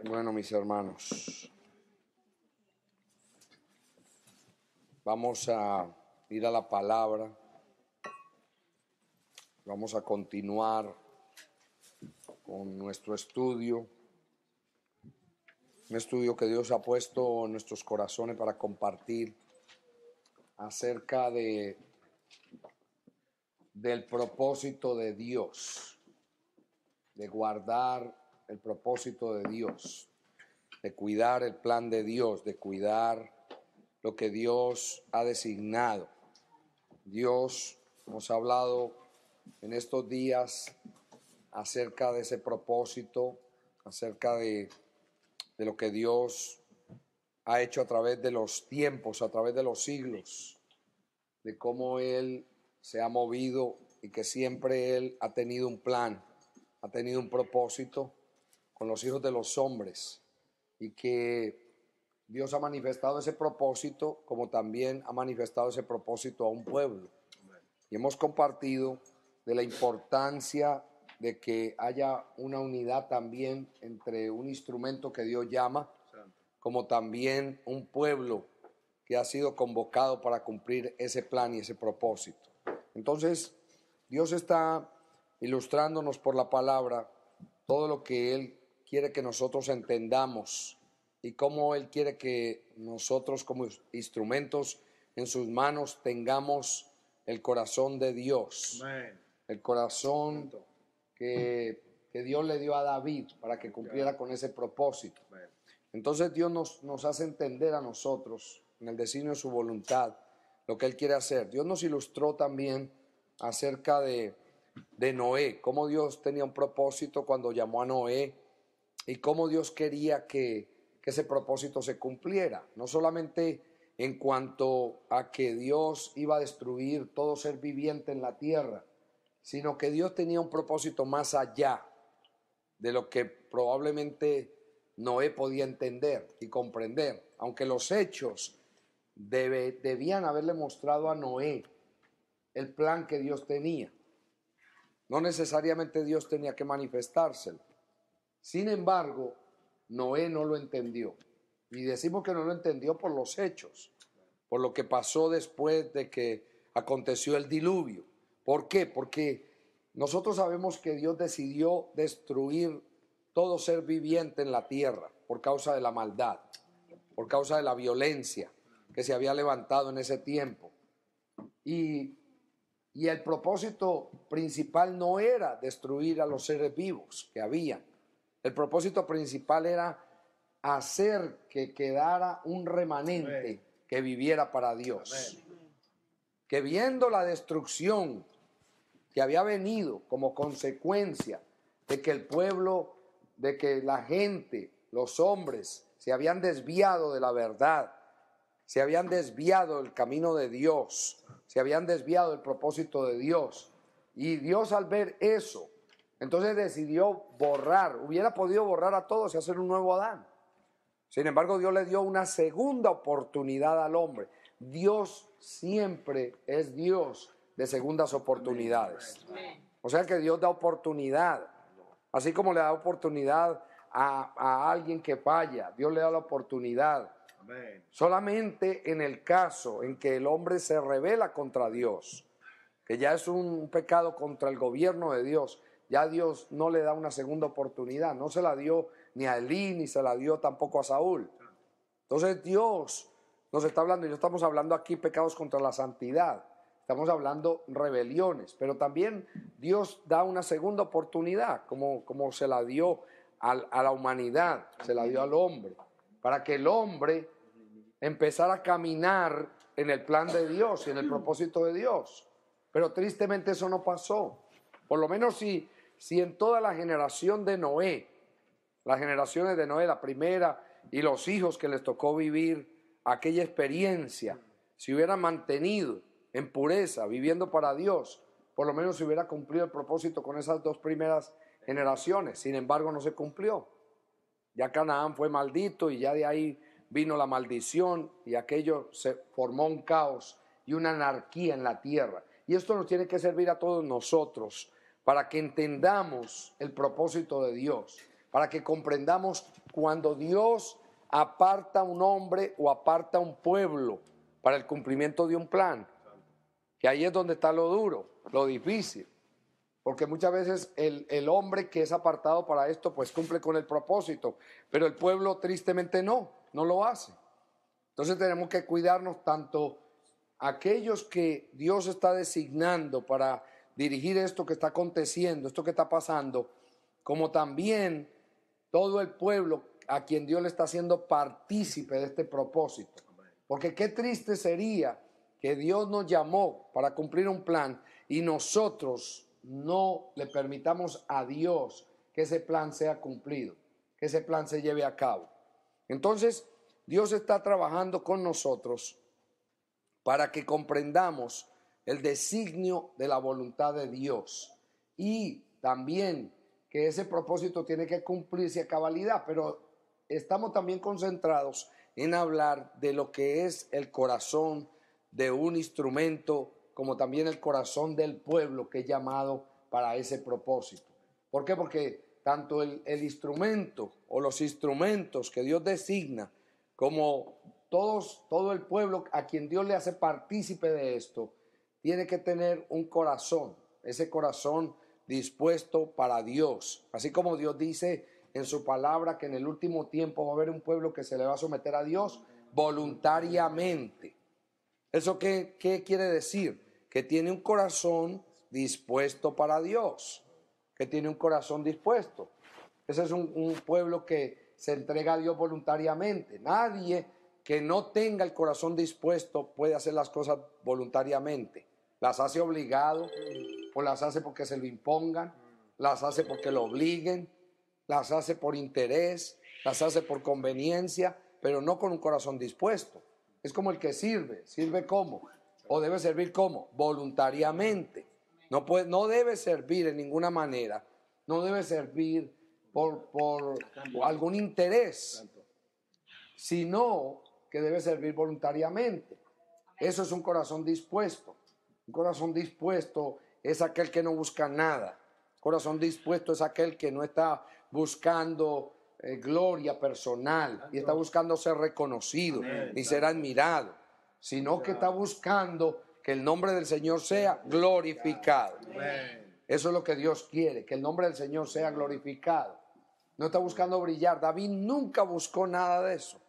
Bueno, mis hermanos, vamos a ir a la palabra, vamos a continuar con nuestro estudio, un estudio que Dios ha puesto en nuestros corazones para compartir acerca del propósito de Dios, de guardar el propósito de Dios, de cuidar el plan de Dios, de cuidar lo que Dios ha designado. Dios nos ha hablado en estos días acerca de ese propósito, acerca de lo que Dios ha hecho a través de los tiempos, a través de los siglos, de cómo Él se ha movido y que siempre Él ha tenido un plan, ha tenido un propósito con los hijos de los hombres, y que Dios ha manifestado ese propósito como también ha manifestado ese propósito a un pueblo. Y hemos compartido de la importancia de que haya una unidad también entre un instrumento que Dios llama, como también un pueblo que ha sido convocado para cumplir ese plan y ese propósito. Entonces, Dios está ilustrándonos por la palabra todo lo que Él quiere que nosotros entendamos y cómo Él quiere que nosotros como instrumentos en sus manos tengamos el corazón de Dios. Amén. El corazón que Dios le dio a David para que cumpliera con ese propósito. Amén. Entonces Dios nos hace entender a nosotros en el designio de su voluntad lo que Él quiere hacer. Dios nos ilustró también acerca de Noé, cómo Dios tenía un propósito cuando llamó a Noé y cómo Dios quería que ese propósito se cumpliera, no solamente en cuanto a que Dios iba a destruir todo ser viviente en la tierra, sino que Dios tenía un propósito más allá de lo que probablemente Noé podía entender y comprender, aunque los hechos debían haberle mostrado a Noé el plan que Dios tenía. No necesariamente Dios tenía que manifestárselo. Sin embargo, Noé no lo entendió. Y decimos que no lo entendió por los hechos, por lo que pasó después de que aconteció el diluvio. ¿Por qué? Porque nosotros sabemos que Dios decidió destruir todo ser viviente en la tierra por causa de la maldad, por causa de la violencia que se había levantado en ese tiempo. Y el propósito principal no era destruir a los seres vivos que habían. El propósito principal era hacer que quedara un remanente que viviera para Dios. Que viendo la destrucción que había venido como consecuencia de que el pueblo, de que la gente, los hombres, se habían desviado de la verdad, se habían desviado del camino de Dios, se habían desviado del propósito de Dios. Y Dios, al ver eso, entonces decidió borrar, hubiera podido borrar a todos y hacer un nuevo Adán. Sin embargo, Dios le dio una segunda oportunidad al hombre. Dios siempre es Dios de segundas oportunidades. O sea que Dios da oportunidad, así como le da oportunidad a alguien que falla, Dios le da la oportunidad. Amén. Solamente en el caso en que el hombre se rebela contra Dios, que ya es un pecado contra el gobierno de Dios, ya Dios no le da una segunda oportunidad, no se la dio ni a Elí, ni se la dio tampoco a Saúl. Entonces Dios nos está hablando, y no estamos hablando aquí pecados contra la santidad, estamos hablando rebeliones, pero también Dios da una segunda oportunidad, como se la dio a la humanidad, se la dio al hombre, para que el hombre empezara a caminar en el plan de Dios y en el propósito de Dios. Pero tristemente eso no pasó. Por lo menos si en toda la generación de Noé, las generaciones de Noé, la primera, y los hijos que les tocó vivir aquella experiencia, se hubieran mantenido en pureza, viviendo para Dios, por lo menos se hubiera cumplido el propósito con esas dos primeras generaciones. Sin embargo, no se cumplió. Ya Canaán fue maldito y ya de ahí vino la maldición y aquello se formó un caos y una anarquía en la tierra. Y esto nos tiene que servir a todos nosotros para que entendamos el propósito de Dios, para que comprendamos cuando Dios aparta a un hombre o aparta a un pueblo para el cumplimiento de un plan, que ahí es donde está lo duro, lo difícil. Porque muchas veces el hombre que es apartado para esto, pues cumple con el propósito, pero el pueblo tristemente no lo hace. Entonces tenemos que cuidarnos tanto aquellos que Dios está designando para dirigir esto que está aconteciendo, esto que está pasando, como también todo el pueblo a quien Dios le está haciendo partícipe de este propósito. Porque qué triste sería que Dios nos llamó para cumplir un plan y nosotros no le permitamos a Dios que ese plan sea cumplido, que ese plan se lleve a cabo. Entonces, Dios está trabajando con nosotros para que comprendamos el designio de la voluntad de Dios y también que ese propósito tiene que cumplirse a cabalidad, pero estamos también concentrados en hablar de lo que es el corazón de un instrumento, como también el corazón del pueblo que es llamado para ese propósito. ¿Por qué? Porque tanto el instrumento o los instrumentos que Dios designa, como todo el pueblo a quien Dios le hace partícipe de esto, tiene que tener un corazón, ese corazón dispuesto para Dios. Así como Dios dice en su palabra que en el último tiempo va a haber un pueblo que se le va a someter a Dios voluntariamente. ¿Eso qué quiere decir? Que tiene un corazón dispuesto para Dios, que tiene un corazón dispuesto. Ese es un pueblo que se entrega a Dios voluntariamente. Nadie que no tenga el corazón dispuesto puede hacer las cosas voluntariamente. Las hace obligado, o las hace porque se lo impongan, las hace porque lo obliguen, las hace por interés, las hace por conveniencia, pero no con un corazón dispuesto. Es como el que sirve ¿cómo? O debe servir ¿cómo? Voluntariamente. No debe servir en ninguna manera, no debe servir por algún interés, sino que debe servir voluntariamente. Eso es un corazón dispuesto. Un corazón dispuesto es aquel que no busca nada. Un corazón dispuesto es aquel que no está buscando gloria personal y está buscando ser reconocido ni ser admirado, sino que está buscando que el nombre del Señor sea glorificado. Eso es lo que Dios quiere, que el nombre del Señor sea glorificado. No está buscando brillar. David nunca buscó nada de eso.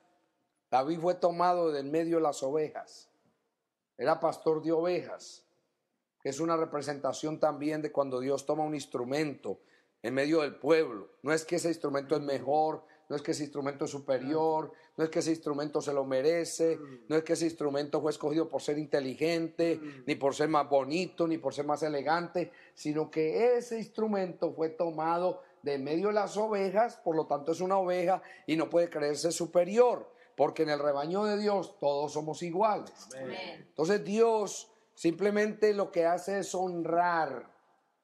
David fue tomado del medio de las ovejas. Era pastor de ovejas, que es una representación también de cuando Dios toma un instrumento en medio del pueblo. No es que ese instrumento es mejor, no es que ese instrumento es superior, no es que ese instrumento se lo merece, no es que ese instrumento fue escogido por ser inteligente, ni por ser más bonito, ni por ser más elegante, sino que ese instrumento fue tomado de medio de las ovejas, por lo tanto es una oveja y no puede creerse superior, porque en el rebaño de Dios todos somos iguales. Entonces Dios simplemente lo que hace es honrar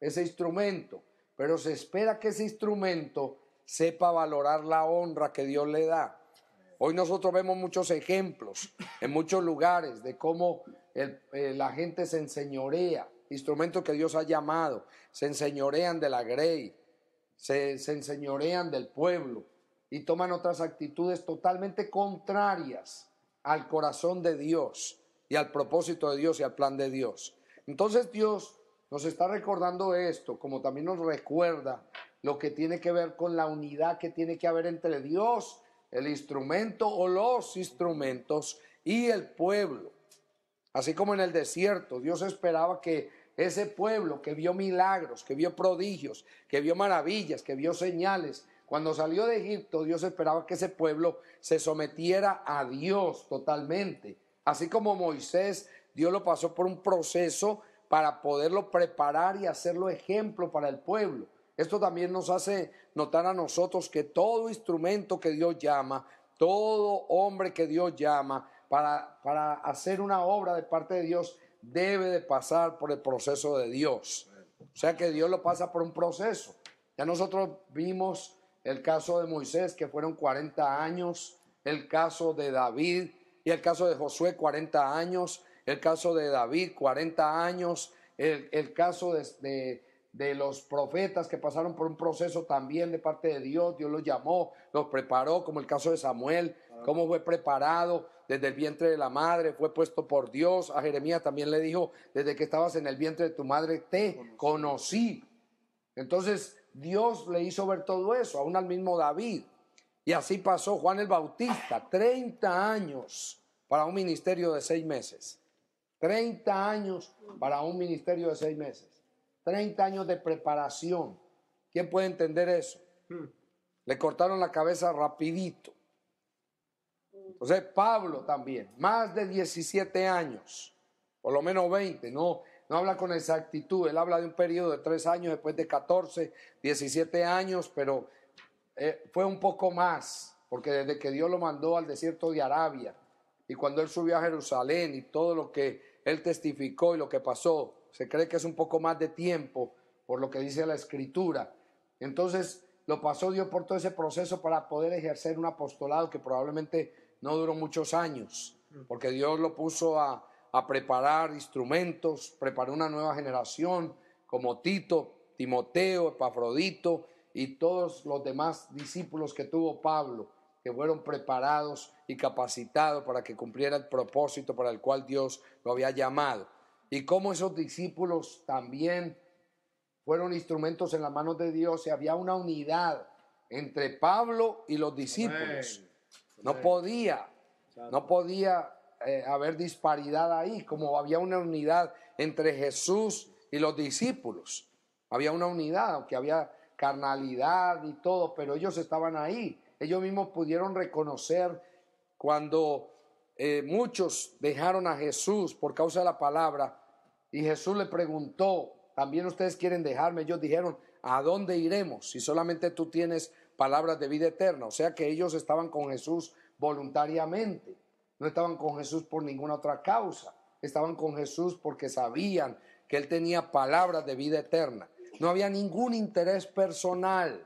ese instrumento, pero se espera que ese instrumento sepa valorar la honra que Dios le da. Hoy nosotros vemos muchos ejemplos en muchos lugares de cómo la gente se enseñorea, instrumentos que Dios ha llamado, se enseñorean de la grey, se enseñorean del pueblo y toman otras actitudes totalmente contrarias al corazón de Dios y al propósito de Dios y al plan de Dios. Entonces Dios nos está recordando esto, como también nos recuerda lo que tiene que ver con la unidad que tiene que haber entre Dios, el instrumento o los instrumentos y el pueblo. Así como en el desierto, Dios esperaba que ese pueblo que vio milagros, que vio prodigios, que vio maravillas, que vio señales, cuando salió de Egipto, Dios esperaba que ese pueblo se sometiera a Dios totalmente. Así como Moisés, Dios lo pasó por un proceso para poderlo preparar y hacerlo ejemplo para el pueblo. Esto también nos hace notar a nosotros que todo instrumento que Dios llama, todo hombre que Dios llama para hacer una obra de parte de Dios, debe de pasar por el proceso de Dios. O sea que Dios lo pasa por un proceso. Ya nosotros vimos el caso de Moisés, que fueron 40 años, el caso de David y el caso de Josué, 40 años, el caso de David, 40 años, el caso de de los profetas que pasaron por un proceso también de parte de Dios. Dios los llamó, los preparó, como el caso de Samuel, cómo fue preparado desde el vientre de la madre, fue puesto por Dios. A Jeremías también le dijo, desde que estabas en el vientre de tu madre te conocí. Entonces Dios le hizo ver todo eso, aún al mismo David. Y así pasó Juan el Bautista, 30 años para un ministerio de 6 meses. 30 años para un ministerio de 6 meses. 30 años de preparación. ¿Quién puede entender eso? Le cortaron la cabeza rapidito. Entonces Pablo también, más de 17 años, por lo menos 20, no habla con exactitud, él habla de un periodo de 3 años, después de 14, 17 años, pero fue un poco más, porque desde que Dios lo mandó al desierto de Arabia, y cuando él subió a Jerusalén y todo lo que él testificó y lo que pasó, se cree que es un poco más de tiempo, por lo que dice la Escritura. Entonces lo pasó Dios por todo ese proceso para poder ejercer un apostolado que probablemente no duró muchos años, porque Dios lo puso a preparar instrumentos, preparó una nueva generación como Tito, Timoteo, Epafrodito y todos los demás discípulos que tuvo Pablo, que fueron preparados y capacitados para que cumpliera el propósito para el cual Dios lo había llamado. Y cómo esos discípulos también fueron instrumentos en las manos de Dios y había una unidad entre Pablo y los discípulos. No podía haber disparidad ahí, como había una unidad entre Jesús y los discípulos. Había una unidad, aunque había carnalidad y todo, pero ellos estaban ahí. Ellos mismos pudieron reconocer cuando muchos dejaron a Jesús por causa de la palabra y Jesús le preguntó, ¿también ustedes quieren dejarme? Ellos dijeron, ¿a dónde iremos si solamente tú tienes palabras de vida eterna? O sea que ellos estaban con Jesús voluntariamente, no estaban con Jesús por ninguna otra causa, estaban con Jesús porque sabían que Él tenía palabras de vida eterna. No había ningún interés personal,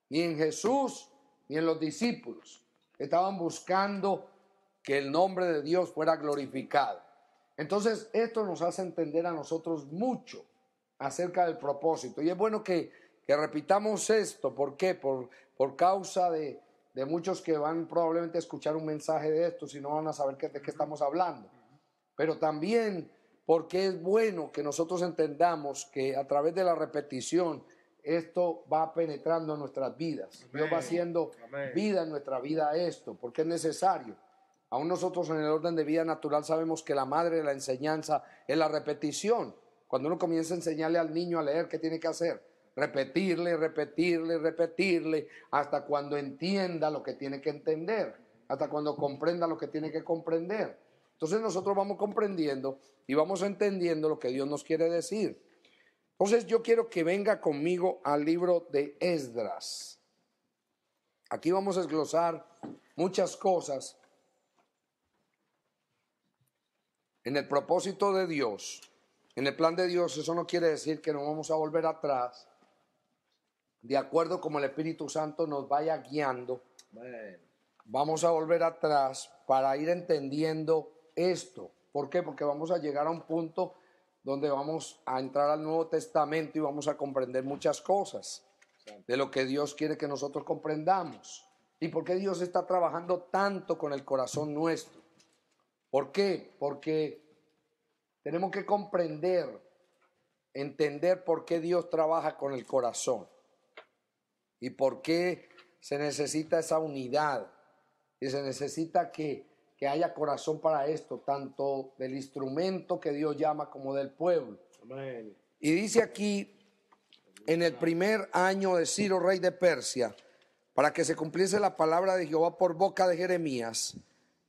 ni en Jesús, ni en los discípulos. Estaban buscando que el nombre de Dios fuera glorificado. Entonces, esto nos hace entender a nosotros mucho acerca del propósito. Y es bueno que repitamos esto. ¿Por qué? Por causa de muchos que van probablemente a escuchar un mensaje de esto, si no van a saber de qué estamos hablando. Pero también porque es bueno que nosotros entendamos que a través de la repetición esto va penetrando en nuestras vidas. Amén. Dios va haciendo vida en nuestra vida esto, porque es necesario. Aún nosotros en el orden de vida natural sabemos que la madre de la enseñanza es la repetición. Cuando uno comienza a enseñarle al niño a leer, ¿qué tiene que hacer? Repetirle, repetirle, repetirle, hasta cuando entienda lo que tiene que entender, hasta cuando comprenda lo que tiene que comprender. Entonces nosotros vamos comprendiendo y vamos entendiendo lo que Dios nos quiere decir. Entonces yo quiero que venga conmigo al libro de Esdras. Aquí vamos a desglosar muchas cosas en el propósito de Dios, en el plan de Dios. Eso no quiere decir que no vamos a volver atrás, de acuerdo como el Espíritu Santo nos vaya guiando. Vamos a volver atrás para ir entendiendo esto. ¿Por qué? Porque vamos a llegar a un punto donde vamos a entrar al Nuevo Testamento y vamos a comprender muchas cosas de lo que Dios quiere que nosotros comprendamos. ¿Y por qué Dios está trabajando tanto con el corazón nuestro? ¿Por qué? Porque tenemos que comprender, entender por qué Dios trabaja con el corazón y por qué se necesita esa unidad y se necesita que haya corazón para esto, tanto del instrumento que Dios llama como del pueblo. Amén. Y dice aquí, en el primer año de Ciro, rey de Persia, para que se cumpliese la palabra de Jehová por boca de Jeremías,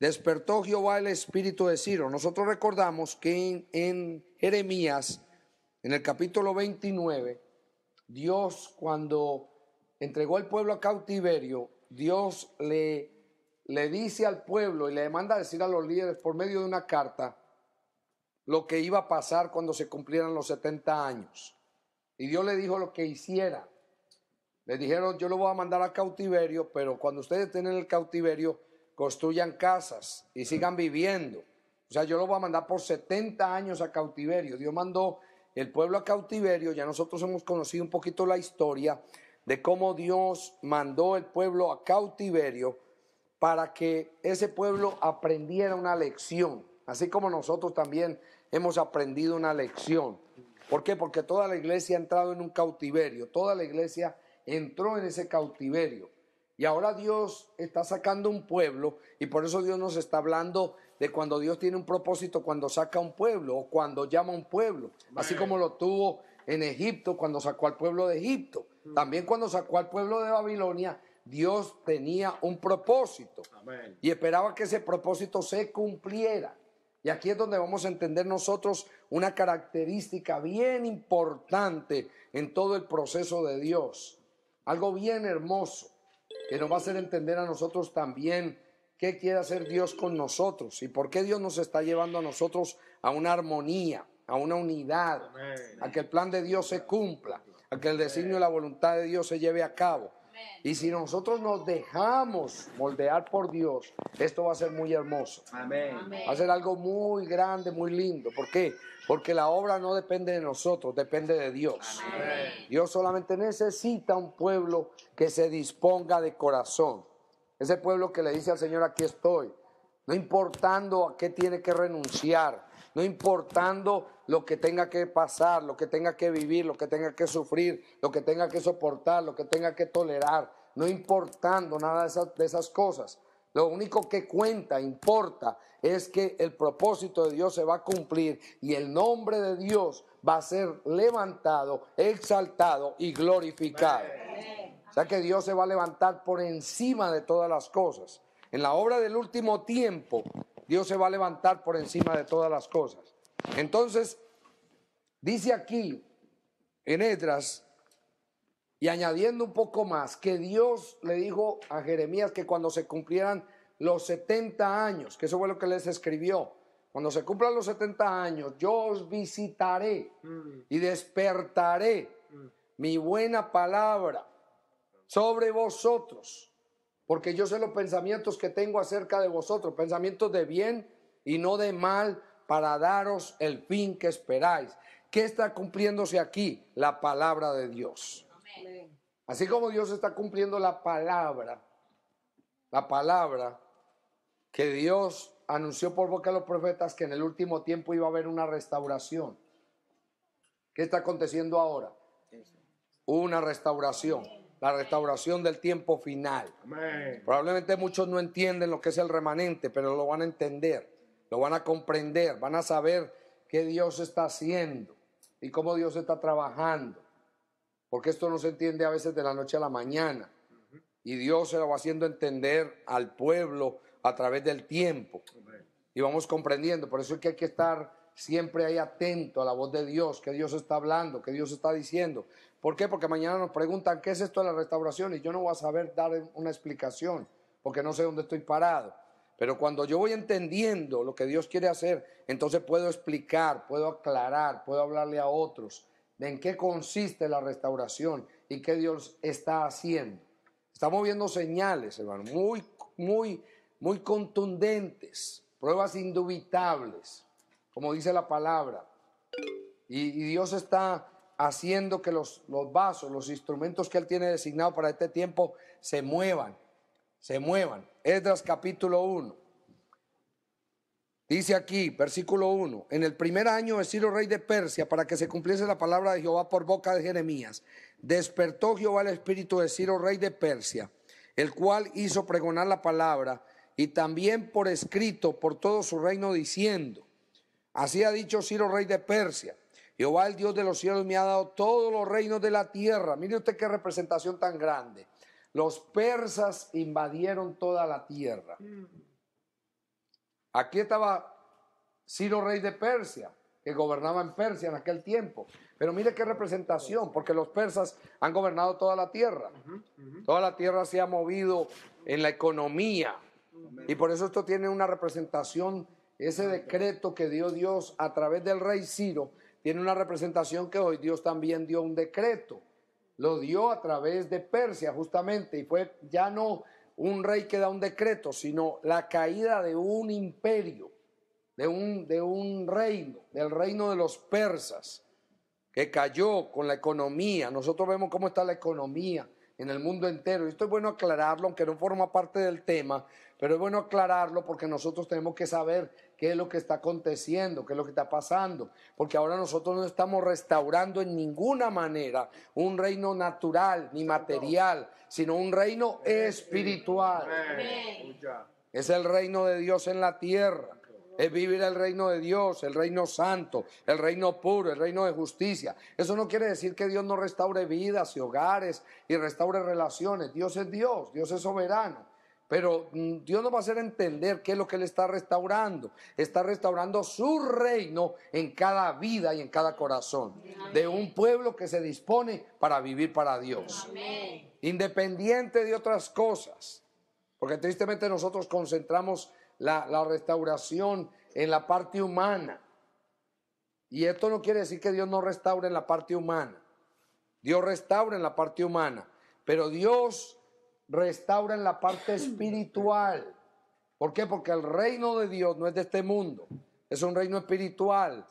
despertó Jehová el espíritu de Ciro. Nosotros recordamos que en Jeremías, en el capítulo 29, Dios, cuando entregó el pueblo a cautiverio, Dios le dice al pueblo y le manda a decir a los líderes por medio de una carta lo que iba a pasar cuando se cumplieran los 70 años. Y Dios le dijo lo que hiciera. Le dijeron, yo lo voy a mandar a cautiverio, pero cuando ustedes estén en el cautiverio, construyan casas y sigan viviendo. O sea, yo lo voy a mandar por 70 años a cautiverio. Dios mandó el pueblo a cautiverio, ya nosotros hemos conocido un poquito la historia de cómo Dios mandó el pueblo a cautiverio para que ese pueblo aprendiera una lección, así como nosotros también hemos aprendido una lección. ¿Por qué? Porque toda la iglesia ha entrado en un cautiverio, toda la iglesia entró en ese cautiverio. Y ahora Dios está sacando un pueblo, y por eso Dios nos está hablando de cuando Dios tiene un propósito, cuando saca un pueblo o cuando llama a un pueblo, así como lo tuvo en Egipto cuando sacó al pueblo de Egipto. También cuando sacó al pueblo de Babilonia, Dios tenía un propósito. Amén. Y esperaba que ese propósito se cumpliera. Y aquí es donde vamos a entender nosotros una característica bien importante en todo el proceso de Dios. Algo bien hermoso que nos va a hacer entender a nosotros también qué quiere hacer Dios con nosotros y por qué Dios nos está llevando a nosotros a una armonía, a una unidad, a que el plan de Dios se cumpla, a que el designio y la voluntad de Dios se lleve a cabo. Y si nosotros nos dejamos moldear por Dios, esto va a ser muy hermoso. Amén. Va a ser algo muy grande, muy lindo. ¿Por qué? Porque la obra no depende de nosotros, depende de Dios. Amén. Dios solamente necesita un pueblo que se disponga de corazón. Ese pueblo que le dice al Señor, aquí estoy. No importando a qué tiene que renunciar, no importando lo que tenga que pasar, lo que tenga que vivir, lo que tenga que sufrir, lo que tenga que soportar, lo que tenga que tolerar, no importando nada de esas cosas. Lo único que cuenta, importa, es que el propósito de Dios se va a cumplir y el nombre de Dios va a ser levantado, exaltado y glorificado. O sea que Dios se va a levantar por encima de todas las cosas. En la obra del último tiempo, Dios se va a levantar por encima de todas las cosas. Entonces, dice aquí en Esdras, y añadiendo un poco más, que Dios le dijo a Jeremías que cuando se cumplieran los 70 años, que eso fue lo que les escribió, cuando se cumplan los 70 años, yo os visitaré y despertaré mi buena palabra sobre vosotros. Porque yo sé los pensamientos que tengo acerca de vosotros, pensamientos de bien y no de mal, para daros el fin que esperáis. ¿Qué está cumpliéndose aquí? La palabra de Dios. Amén. Así como Dios está cumpliendo la palabra que Dios anunció por boca de los profetas que en el último tiempo iba a haber una restauración. ¿Qué está aconteciendo ahora? Una restauración. La restauración del tiempo final. Amén. Probablemente muchos no entienden lo que es el remanente, pero lo van a entender, lo van a comprender, van a saber qué Dios está haciendo y cómo Dios está trabajando. Porque esto no se entiende a veces de la noche a la mañana. Y Dios se lo va haciendo entender al pueblo a través del tiempo. Amén. Y vamos comprendiendo. Por eso es que hay que estar siempre ahí atento a la voz de Dios, que Dios está hablando, que Dios está diciendo. ¿Por qué? Porque mañana nos preguntan qué es esto de la restauración y yo no voy a saber dar una explicación porque no sé dónde estoy parado. Pero cuando yo voy entendiendo lo que Dios quiere hacer, entonces puedo explicar, puedo aclarar, puedo hablarle a otros de en qué consiste la restauración y qué Dios está haciendo. Estamos viendo señales, hermano, muy contundentes, pruebas indubitables, como dice la palabra. Y Dios está haciendo que los vasos, los instrumentos que Él tiene designado para este tiempo se muevan. Esdras capítulo 1. Dice aquí, versículo 1, en el primer año de Ciro rey de Persia, para que se cumpliese la palabra de Jehová por boca de Jeremías, despertó Jehová el espíritu de Ciro rey de Persia, el cual hizo pregonar la palabra y también por escrito por todo su reino diciendo, así ha dicho Ciro rey de Persia, Jehová el Dios de los cielos me ha dado todos los reinos de la tierra. Mire usted qué representación tan grande. Los persas invadieron toda la tierra. Aquí estaba Ciro rey de Persia, que gobernaba en Persia en aquel tiempo. Pero mire qué representación, porque los persas han gobernado toda la tierra. Toda la tierra se ha movido en la economía. Y por eso esto tiene una representación, ese decreto que dio Dios a través del rey Ciro, tiene una representación que hoy Dios también dio un decreto. Lo dio a través de Persia justamente y fue ya no un rey que da un decreto, sino la caída de un imperio, de un reino, del reino de los persas. que cayó con la economía. Nosotros vemos cómo está la economía en el mundo entero. Y esto es bueno aclararlo, aunque no forma parte del tema, pero es bueno aclararlo porque nosotros tenemos que saber qué es lo que está aconteciendo, qué es lo que está pasando, porque ahora nosotros no estamos restaurando en ninguna manera un reino natural ni material, sino un reino espiritual. Es el reino de Dios en la tierra. Es vivir el reino de Dios, el reino santo, el reino puro, el reino de justicia. Eso no quiere decir que Dios no restaure vidas y hogares y restaure relaciones. Dios es soberano. Pero Dios nos va a hacer entender qué es lo que Él está restaurando. Está restaurando su reino en cada vida y en cada corazón. De un pueblo que se dispone para vivir para Dios. Independiente de otras cosas. Porque tristemente nosotros concentramos la restauración en la parte humana. Y esto no quiere decir que Dios no restaure en la parte humana. Dios restaura en la parte humana. Pero Dios restaura en la parte espiritual. ¿Por qué? Porque el reino de Dios no es de este mundo. Es un reino espiritual.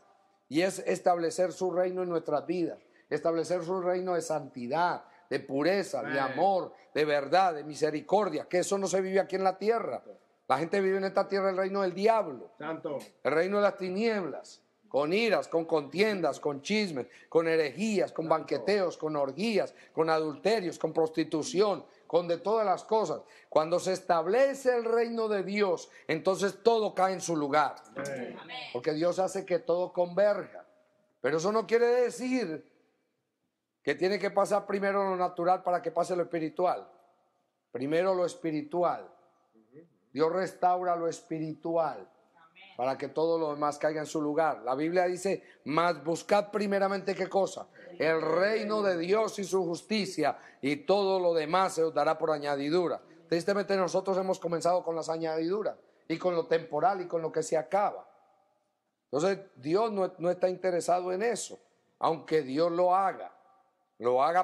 Y es establecer su reino en nuestras vidas. Establecer su reino de santidad, de pureza, de amor, de verdad, de misericordia. Que eso no se vive aquí en la tierra. La gente vive en esta tierra el reino del diablo. Santo. El reino de las tinieblas. Con iras, con contiendas, con chismes, con herejías, con banqueteos, con orgías, con adulterios, con prostitución, con de todas las cosas. Cuando se establece el reino de Dios, entonces todo cae en su lugar. Amén. Porque Dios hace que todo converja. Pero eso no quiere decir que tiene que pasar primero lo natural para que pase lo espiritual. Primero lo espiritual. Dios restaura lo espiritual para que todo lo demás caiga en su lugar. La Biblia dice, mas buscad primeramente ¿qué cosa? El reino de Dios y su justicia, y todo lo demás se os dará por añadidura. Tristemente nosotros hemos comenzado con las añadiduras y con lo temporal y con lo que se acaba. Entonces Dios no está interesado en eso, aunque Dios lo haga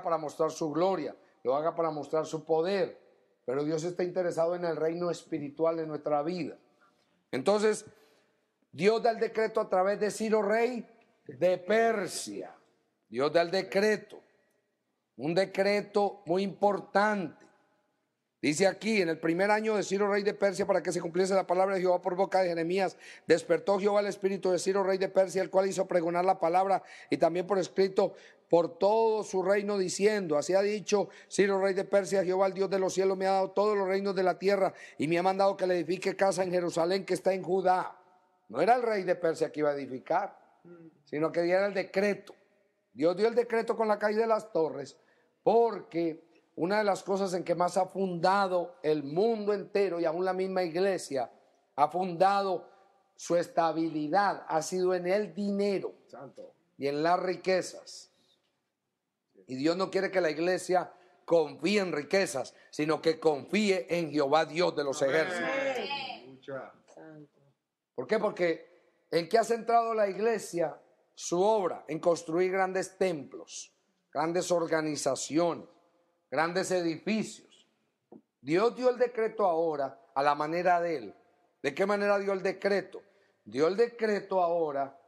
para mostrar su gloria, lo haga para mostrar su poder, pero Dios está interesado en el reino espiritual de nuestra vida. Entonces, Dios da el decreto a través de Ciro, rey de Persia. Dios da el decreto, un decreto muy importante. Dice aquí, en el primer año de Ciro, rey de Persia, para que se cumpliese la palabra de Jehová por boca de Jeremías, despertó Jehová el espíritu de Ciro, rey de Persia, el cual hizo pregonar la palabra y también por escrito por todo su reino, diciendo, así ha dicho Ciro, rey de Persia, Jehová el Dios de los cielos me ha dado todos los reinos de la tierra y me ha mandado que le edifique casa en Jerusalén que está en Judá. No era el rey de Persia que iba a edificar, sino que diera el decreto. Dios dio el decreto con la caída de las torres, porque una de las cosas en que más ha fundado el mundo entero y aún la misma iglesia ha fundado su estabilidad ha sido en el dinero. Santo. Y en las riquezas. Y Dios no quiere que la iglesia confíe en riquezas, sino que confíe en Jehová Dios de los ejércitos. ¿Por qué? Porque ¿en qué ha centrado la iglesia su obra? En construir grandes templos, grandes organizaciones, grandes edificios. Dios dio el decreto ahora a la manera de Él. ¿De qué manera dio el decreto? Dio el decreto ahora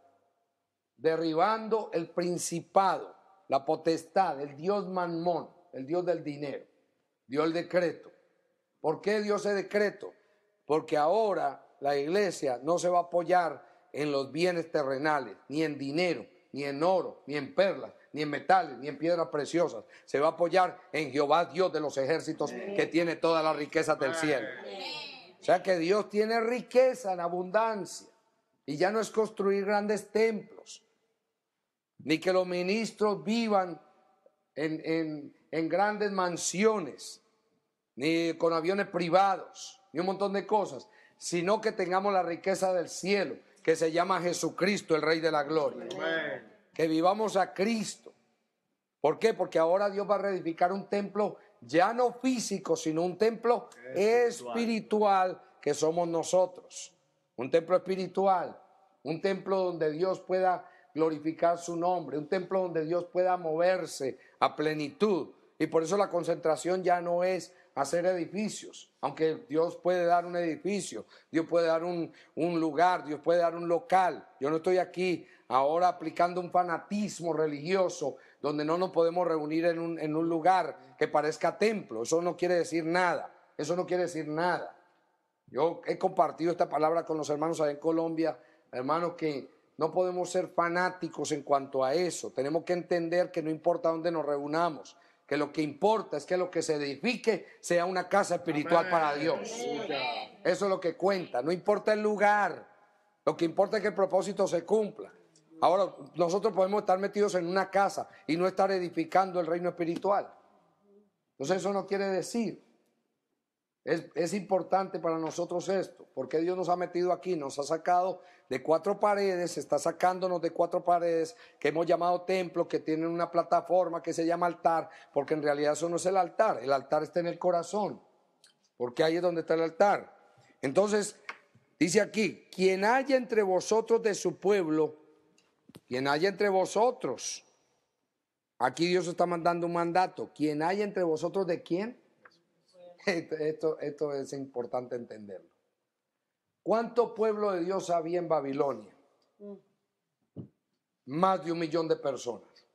derribando el principado, la potestad, el dios Mamón, el dios del dinero. Dio el decreto. ¿Por qué dio ese decreto? Porque ahora la iglesia no se va a apoyar en los bienes terrenales, ni en dinero, ni en oro, ni en perlas, ni en metales, ni en piedras preciosas. Se va a apoyar en Jehová Dios de los ejércitos, que tiene todas las riquezas del cielo. O sea que Dios tiene riqueza en abundancia. Y ya no es construir grandes templos, ni que los ministros vivan en grandes mansiones, ni con aviones privados, ni un montón de cosas, sino que tengamos la riqueza del cielo, que se llama Jesucristo, el Rey de la Gloria. Amén. Que vivamos a Cristo. ¿Por qué? Porque ahora Dios va a reedificar un templo ya no físico, sino un templo espiritual que somos nosotros. Un templo espiritual, un templo donde Dios pueda glorificar su nombre, un templo donde Dios pueda moverse a plenitud. Y por eso la concentración ya no es hacer edificios, aunque Dios puede dar un edificio, Dios puede dar un lugar, Dios puede dar un local. Yo no estoy aquí ahora aplicando un fanatismo religioso donde no nos podemos reunir en un lugar que parezca templo. Eso no quiere decir nada, eso no quiere decir nada. Yo he compartido esta palabra con los hermanos allá en Colombia, hermanos, que no podemos ser fanáticos en cuanto a eso. Tenemos que entender que no importa dónde nos reunamos, que lo que importa es que lo que se edifique sea una casa espiritual para Dios. Eso es lo que cuenta, no importa el lugar, lo que importa es que el propósito se cumpla. Ahora, nosotros podemos estar metidos en una casa y no estar edificando el reino espiritual. Entonces eso no quiere decir. Es importante para nosotros esto, porque Dios nos ha metido aquí, nos ha sacado de 4 paredes, está sacándonos de 4 paredes que hemos llamado templo, que tienen una plataforma que se llama altar, porque en realidad eso no es el altar está en el corazón, porque ahí es donde está el altar. Entonces, dice aquí, quien haya entre vosotros de su pueblo, quien haya entre vosotros, aquí Dios está mandando un mandato, quien haya entre vosotros ¿de quién? Esto es importante entenderlo. ¿Cuánto pueblo de Dios había en Babilonia? Más de 1 millón de personas.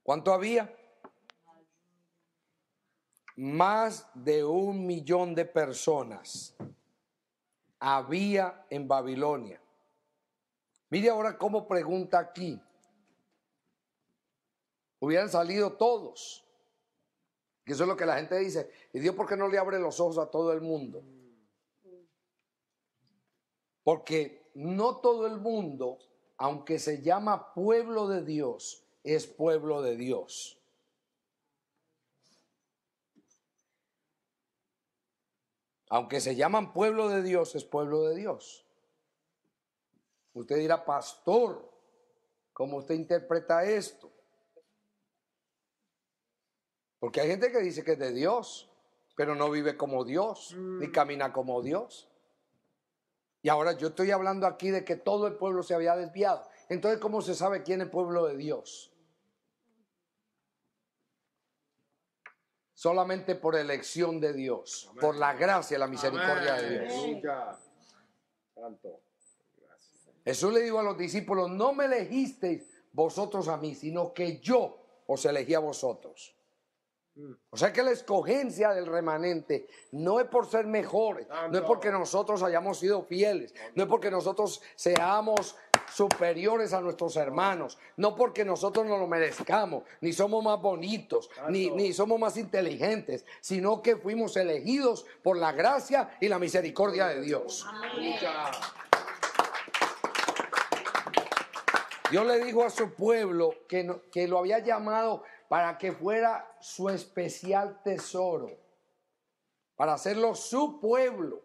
¿Cuánto había? Más de 1 millón de personas había en Babilonia. Mire ahora cómo pregunta aquí. Hubieran salido todos. Que eso es lo que la gente dice. ¿Y Dios por qué no le abre los ojos a todo el mundo? Porque no todo el mundo, aunque se llama pueblo de Dios, es pueblo de Dios. Aunque se llaman pueblo de Dios, es pueblo de Dios. Usted dirá, pastor, ¿cómo usted interpreta esto? Porque hay gente que dice que es de Dios, pero no vive como Dios, ni camina como Dios. Y ahora yo estoy hablando aquí de que todo el pueblo se había desviado. Entonces, ¿cómo se sabe quién es pueblo de Dios? Solamente por elección de Dios, amén, por la gracia y la misericordia, amén, de Dios. Santo. Jesús le dijo a los discípulos, no me elegisteis vosotros a mí, sino que yo os elegí a vosotros. O sea que la escogencia del remanente no es por ser mejores, no es porque nosotros hayamos sido fieles, no es porque nosotros seamos superiores a nuestros hermanos, no porque nosotros no lo merezcamos, ni somos más bonitos, ni somos más inteligentes, sino que fuimos elegidos por la gracia y la misericordia de Dios. Amén. Dios le dijo a su pueblo que lo había llamado para que fuera su especial tesoro, para hacerlo su pueblo.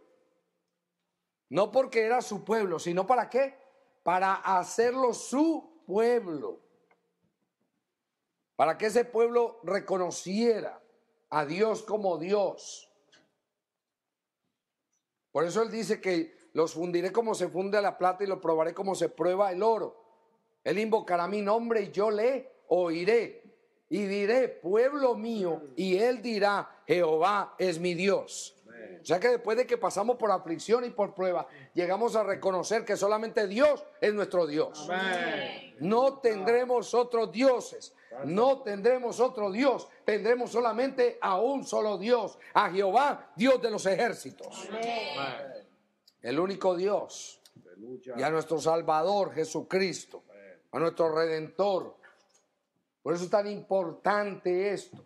No porque era su pueblo, sino ¿para qué? Para hacerlo su pueblo. Para que ese pueblo reconociera a Dios como Dios. Por eso él dice que los fundiré como se funde la plata y los probaré como se prueba el oro. Él invocará mi nombre y yo le oiré. Y diré, pueblo mío, y él dirá, Jehová es mi Dios. Amén. O sea que después de que pasamos por aflicción y por prueba, llegamos a reconocer que solamente Dios es nuestro Dios. Amén. No tendremos otros dioses, no tendremos otro Dios, tendremos solamente a un solo Dios, a Jehová, Dios de los ejércitos. Amén. El único Dios. Y a nuestro Salvador Jesucristo, a nuestro Redentor. Por eso es tan importante esto.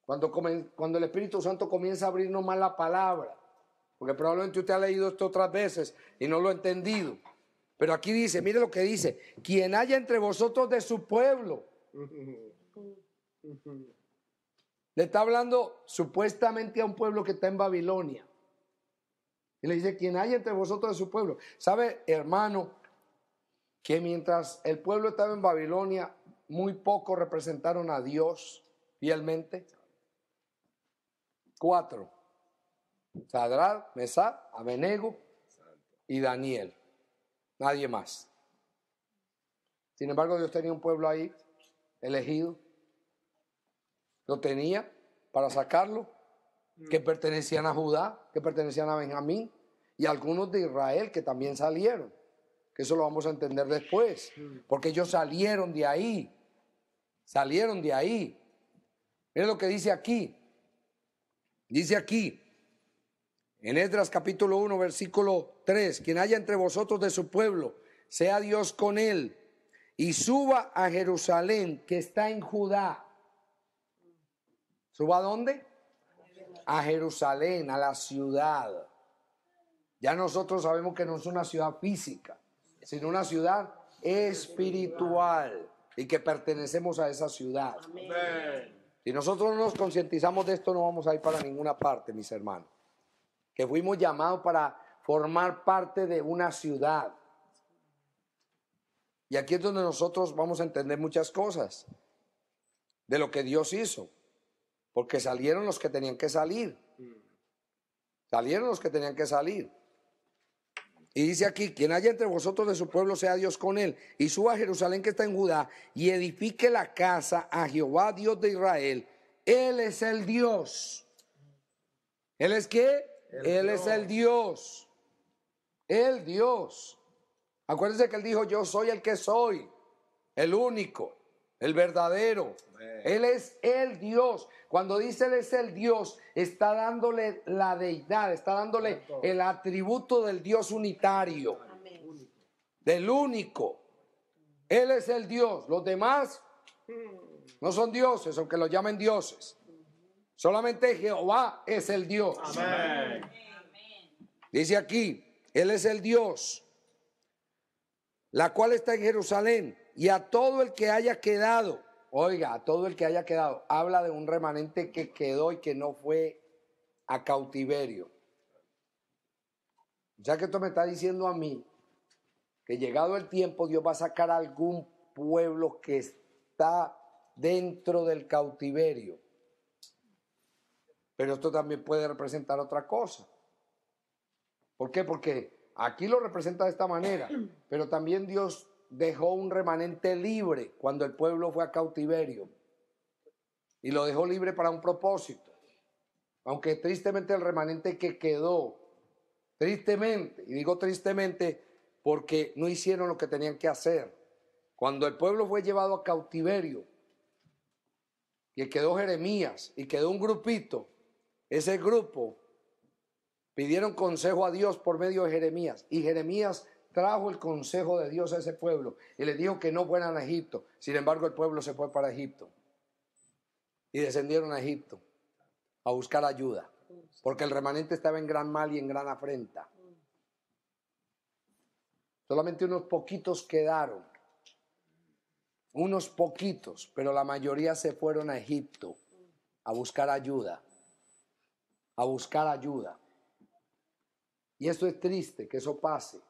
Cuando el Espíritu Santo comienza a abrirnos más la palabra. Porque probablemente usted ha leído esto otras veces y no lo ha entendido. Pero aquí dice, mire lo que dice. Quien haya entre vosotros de su pueblo. Le está hablando supuestamente a un pueblo que está en Babilonia. Y le dice, quien haya entre vosotros de su pueblo. ¿Sabe, hermano, que mientras el pueblo estaba en Babilonia, muy pocos representaron a Dios fielmente? 4. Sadrach, Mesach, Abednego y Daniel. Nadie más. Sin embargo, Dios tenía un pueblo ahí, elegido. Lo tenía para sacarlo, que pertenecían a Judá, que pertenecían a Benjamín, y algunos de Israel que también salieron, que eso lo vamos a entender después, porque ellos salieron de ahí, salieron de ahí. Miren lo que dice aquí, en Esdras capítulo 1, versículo 3, quien haya entre vosotros de su pueblo, sea Dios con él, y suba a Jerusalén, que está en Judá. ¿Suba a dónde? A Jerusalén, a la ciudad. Ya nosotros sabemos que no es una ciudad física, sino una ciudad espiritual, y que pertenecemos a esa ciudad. Amén. Si nosotros no nos concientizamos de esto, no vamos a ir para ninguna parte, mis hermanos. Que fuimos llamados para formar parte de una ciudad. Y aquí es donde nosotros vamos a entender muchas cosas de lo que Dios hizo. Porque salieron los que tenían que salir. Salieron los que tenían que salir. Y dice aquí, quien haya entre vosotros de su pueblo, sea Dios con él, y suba a Jerusalén que está en Judá, y edifique la casa a Jehová, Dios de Israel. Él es el Dios. ¿Él es qué? Él es el Dios. El Dios. Acuérdense que él dijo, yo soy el que soy, el único, el verdadero. Él es el Dios. Cuando dice Él es el Dios, está dándole la deidad, está dándole el atributo del Dios unitario, del único. Él es el Dios. Los demás no son dioses, aunque los llamen dioses. Solamente Jehová es el Dios. Amén. Dice aquí, Él es el Dios, la cual está en Jerusalén, y a todo el que haya quedado. Oiga, a todo el que haya quedado, habla de un remanente que quedó y que no fue a cautiverio. Ya que esto me está diciendo a mí que llegado el tiempo Dios va a sacar a algún pueblo que está dentro del cautiverio. Pero esto también puede representar otra cosa. ¿Por qué? Porque aquí lo representa de esta manera, pero también Dios dejó un remanente libre cuando el pueblo fue a cautiverio, y lo dejó libre para un propósito. Aunque tristemente el remanente que quedó, tristemente, y digo tristemente porque no hicieron lo que tenían que hacer. Cuando el pueblo fue llevado a cautiverio y quedó Jeremías y quedó un grupito, ese grupo pidieron consejo a Dios por medio de Jeremías, y Jeremías trajo el consejo de Dios a ese pueblo y les dijo que no fueran a Egipto. Sin embargo, el pueblo se fue para Egipto y descendieron a Egipto a buscar ayuda, porque el remanente estaba en gran mal y en gran afrenta. Solamente unos poquitos quedaron, unos poquitos, pero la mayoría se fueron a Egipto a buscar ayuda, a buscar ayuda. Y esto es triste, que eso pase,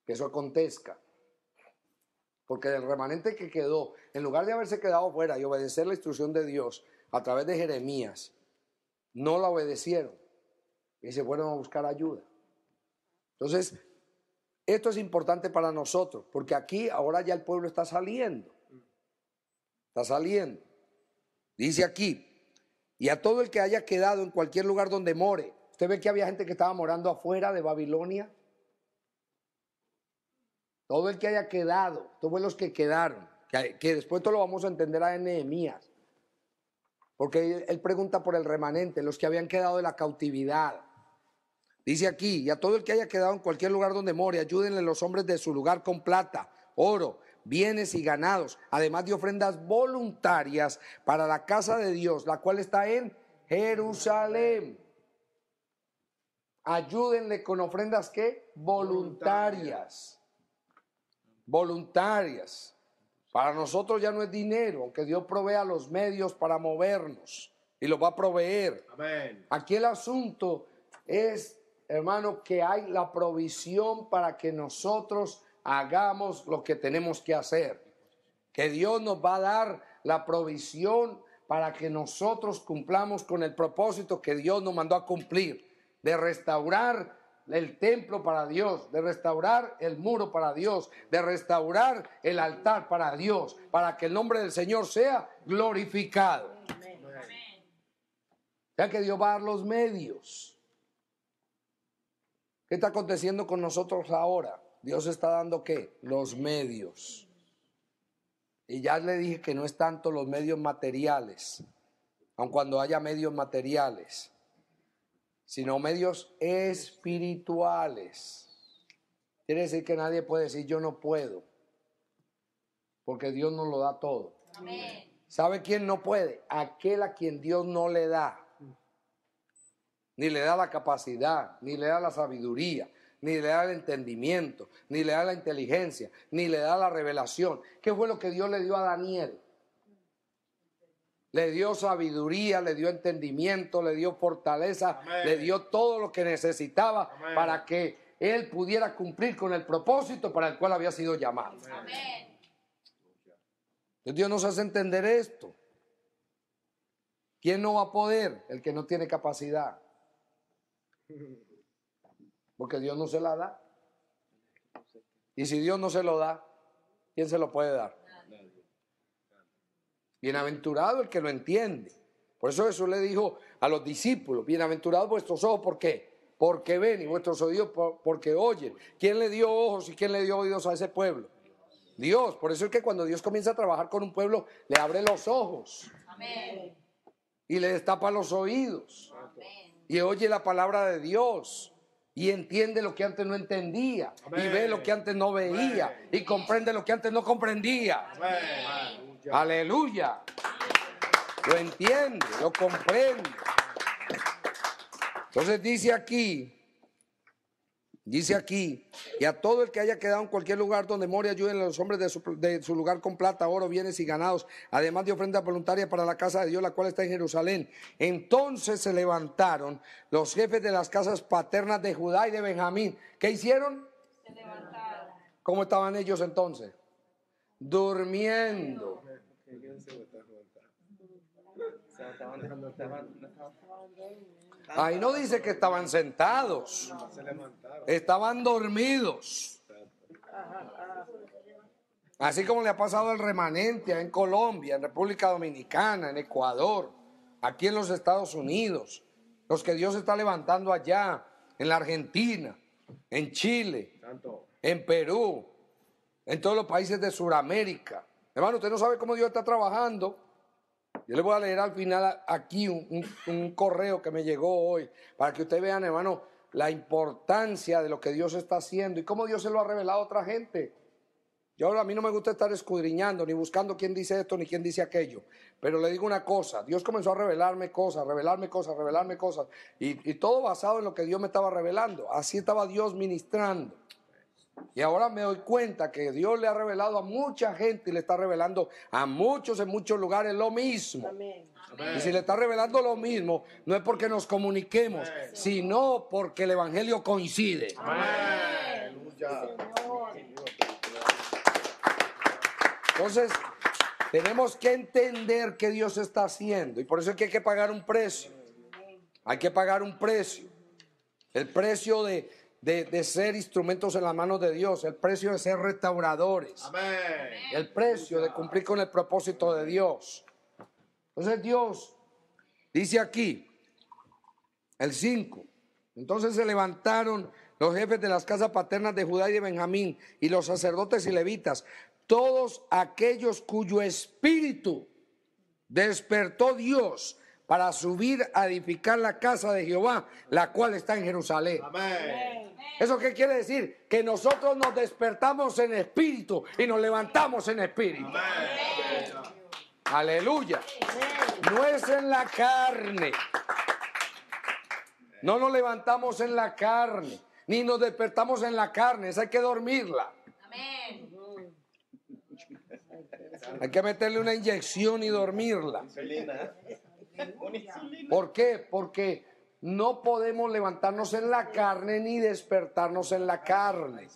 que eso acontezca, porque el remanente que quedó, en lugar de haberse quedado fuera y obedecer la instrucción de Dios a través de Jeremías, no la obedecieron y se fueron a buscar ayuda. Entonces, esto es importante para nosotros, porque aquí ahora ya el pueblo está saliendo. Está saliendo. Dice aquí, y a todo el que haya quedado en cualquier lugar donde more. Usted ve que había gente que estaba morando afuera de Babilonia. Todo el que haya quedado, todos los que quedaron, que después todo lo vamos a entender a Nehemías. Porque él pregunta por el remanente, los que habían quedado de la cautividad. Dice aquí, y a todo el que haya quedado en cualquier lugar donde more, ayúdenle los hombres de su lugar con plata, oro, bienes y ganados, además de ofrendas voluntarias para la casa de Dios, la cual está en Jerusalén. Ayúdenle con ofrendas, ¿qué? Voluntarias. Voluntarias. Para nosotros ya no es dinero, aunque Dios provea los medios para movernos y los va a proveer. Amén. Aquí el asunto es, hermano, que hay la provisión para que nosotros hagamos lo que tenemos que hacer. Que Dios nos va a dar la provisión para que nosotros cumplamos con el propósito que Dios nos mandó a cumplir, de restaurar el templo para Dios, de restaurar el muro para Dios, de restaurar el altar para Dios, para que el nombre del Señor sea glorificado. Amén. Ya que Dios va a dar los medios. ¿Qué está aconteciendo con nosotros ahora? Dios está dando ¿qué? Los medios. Y ya le dije que no es tanto los medios materiales, aun cuando haya medios materiales, sino medios espirituales. Quiere decir que nadie puede decir yo no puedo, porque Dios nos lo da todo. Amén. ¿Sabe quién no puede? Aquel a quien Dios no le da. Ni le da la capacidad, ni le da la sabiduría, ni le da el entendimiento, ni le da la inteligencia, ni le da la revelación. ¿Qué fue lo que Dios le dio a Daniel? Le dio sabiduría, le dio entendimiento, le dio fortaleza, amén, le dio todo lo que necesitaba, amén, para que él pudiera cumplir con el propósito para el cual había sido llamado. Amén. Entonces Dios nos hace entender esto. ¿Quién no va a poder? El que no tiene capacidad. Porque Dios no se la da. Y si Dios no se lo da, ¿quién se lo puede dar? Bienaventurado el que lo entiende. Por eso Jesús le dijo a los discípulos, bienaventurados vuestros ojos, ¿por qué? Porque ven, y vuestros oídos porque oyen. ¿Quién le dio ojos y quién le dio oídos a ese pueblo? Dios. Por eso es que cuando Dios comienza a trabajar con un pueblo, le abre los ojos. Amén. Y le destapa los oídos. Amén. Y oye la palabra de Dios. Y entiende lo que antes no entendía. Amén. Y ve lo que antes no veía. Amén. Y comprende lo que antes no comprendía. Amén. Aleluya. Lo entiende, lo comprende. Entonces dice aquí, y a todo el que haya quedado en cualquier lugar donde more, ayuden a los hombres de su lugar con plata, oro, bienes y ganados, además de ofrenda voluntaria para la casa de Dios, la cual está en Jerusalén. Entonces se levantaron los jefes de las casas paternas de Judá y de Benjamín. ¿Qué hicieron? Se levantaron. ¿Cómo estaban ellos entonces? Durmiendo. Ahí no dice que estaban sentados, estaban dormidos. Así como le ha pasado al remanente en Colombia, en República Dominicana, en Ecuador, aquí en los Estados Unidos, los que Dios está levantando allá, en la Argentina, en Chile, en Perú, en todos los países de Sudamérica. Hermano, usted no sabe cómo Dios está trabajando. Yo le voy a leer al final aquí un correo que me llegó hoy para que ustedes vean, hermano, la importancia de lo que Dios está haciendo y cómo Dios se lo ha revelado a otra gente. A mí no me gusta estar escudriñando ni buscando quién dice esto ni quién dice aquello, pero le digo una cosa, Dios comenzó a revelarme cosas y todo basado en lo que Dios me estaba revelando. Así estaba Dios ministrando. Y ahora me doy cuenta que Dios le ha revelado a mucha gente y le está revelando a muchos en muchos lugares lo mismo. Amén. Y si le está revelando lo mismo, no es porque nos comuniquemos, amén, sino porque el evangelio coincide. Amén. Entonces, tenemos que entender qué Dios está haciendo. Y por eso es que hay que pagar un precio. Hay que pagar un precio. El precio de ser instrumentos en las manos de Dios, el precio de ser restauradores, amén, el precio de cumplir con el propósito de Dios. Entonces Dios dice aquí, el 5, entonces se levantaron los jefes de las casas paternas de Judá y de Benjamín y los sacerdotes y levitas, todos aquellos cuyo espíritu despertó Dios para subir a edificar la casa de Jehová, la cual está en Jerusalén. Amén. ¿Eso qué quiere decir? Que nosotros nos despertamos en espíritu y nos levantamos en espíritu. Amén. Aleluya. No es en la carne. No nos levantamos en la carne, ni nos despertamos en la carne. Esa hay que dormirla. Amén. Hay que meterle una inyección y dormirla. ¿Por qué? Porque no podemos levantarnos en la carne ni despertarnos en la carne.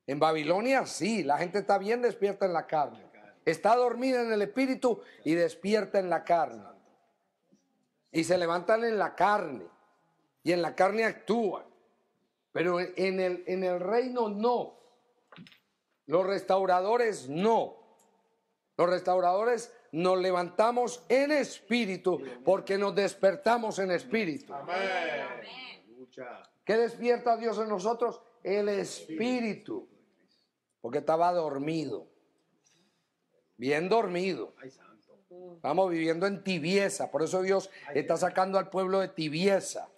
En Babilonia sí, la gente está bien despierta en la carne. Está dormida en el espíritu y despierta en la carne. Y se levantan en la carne. Y en la carne actúan. Pero en el reino no. Los restauradores no. Los restauradores nos levantamos en espíritu porque nos despertamos en espíritu. Amén. ¿Qué despierta a Dios en nosotros? El Espíritu. Porque estaba dormido. Bien dormido. Estamos viviendo en tibieza. Por eso Dios está sacando al pueblo de tibieza.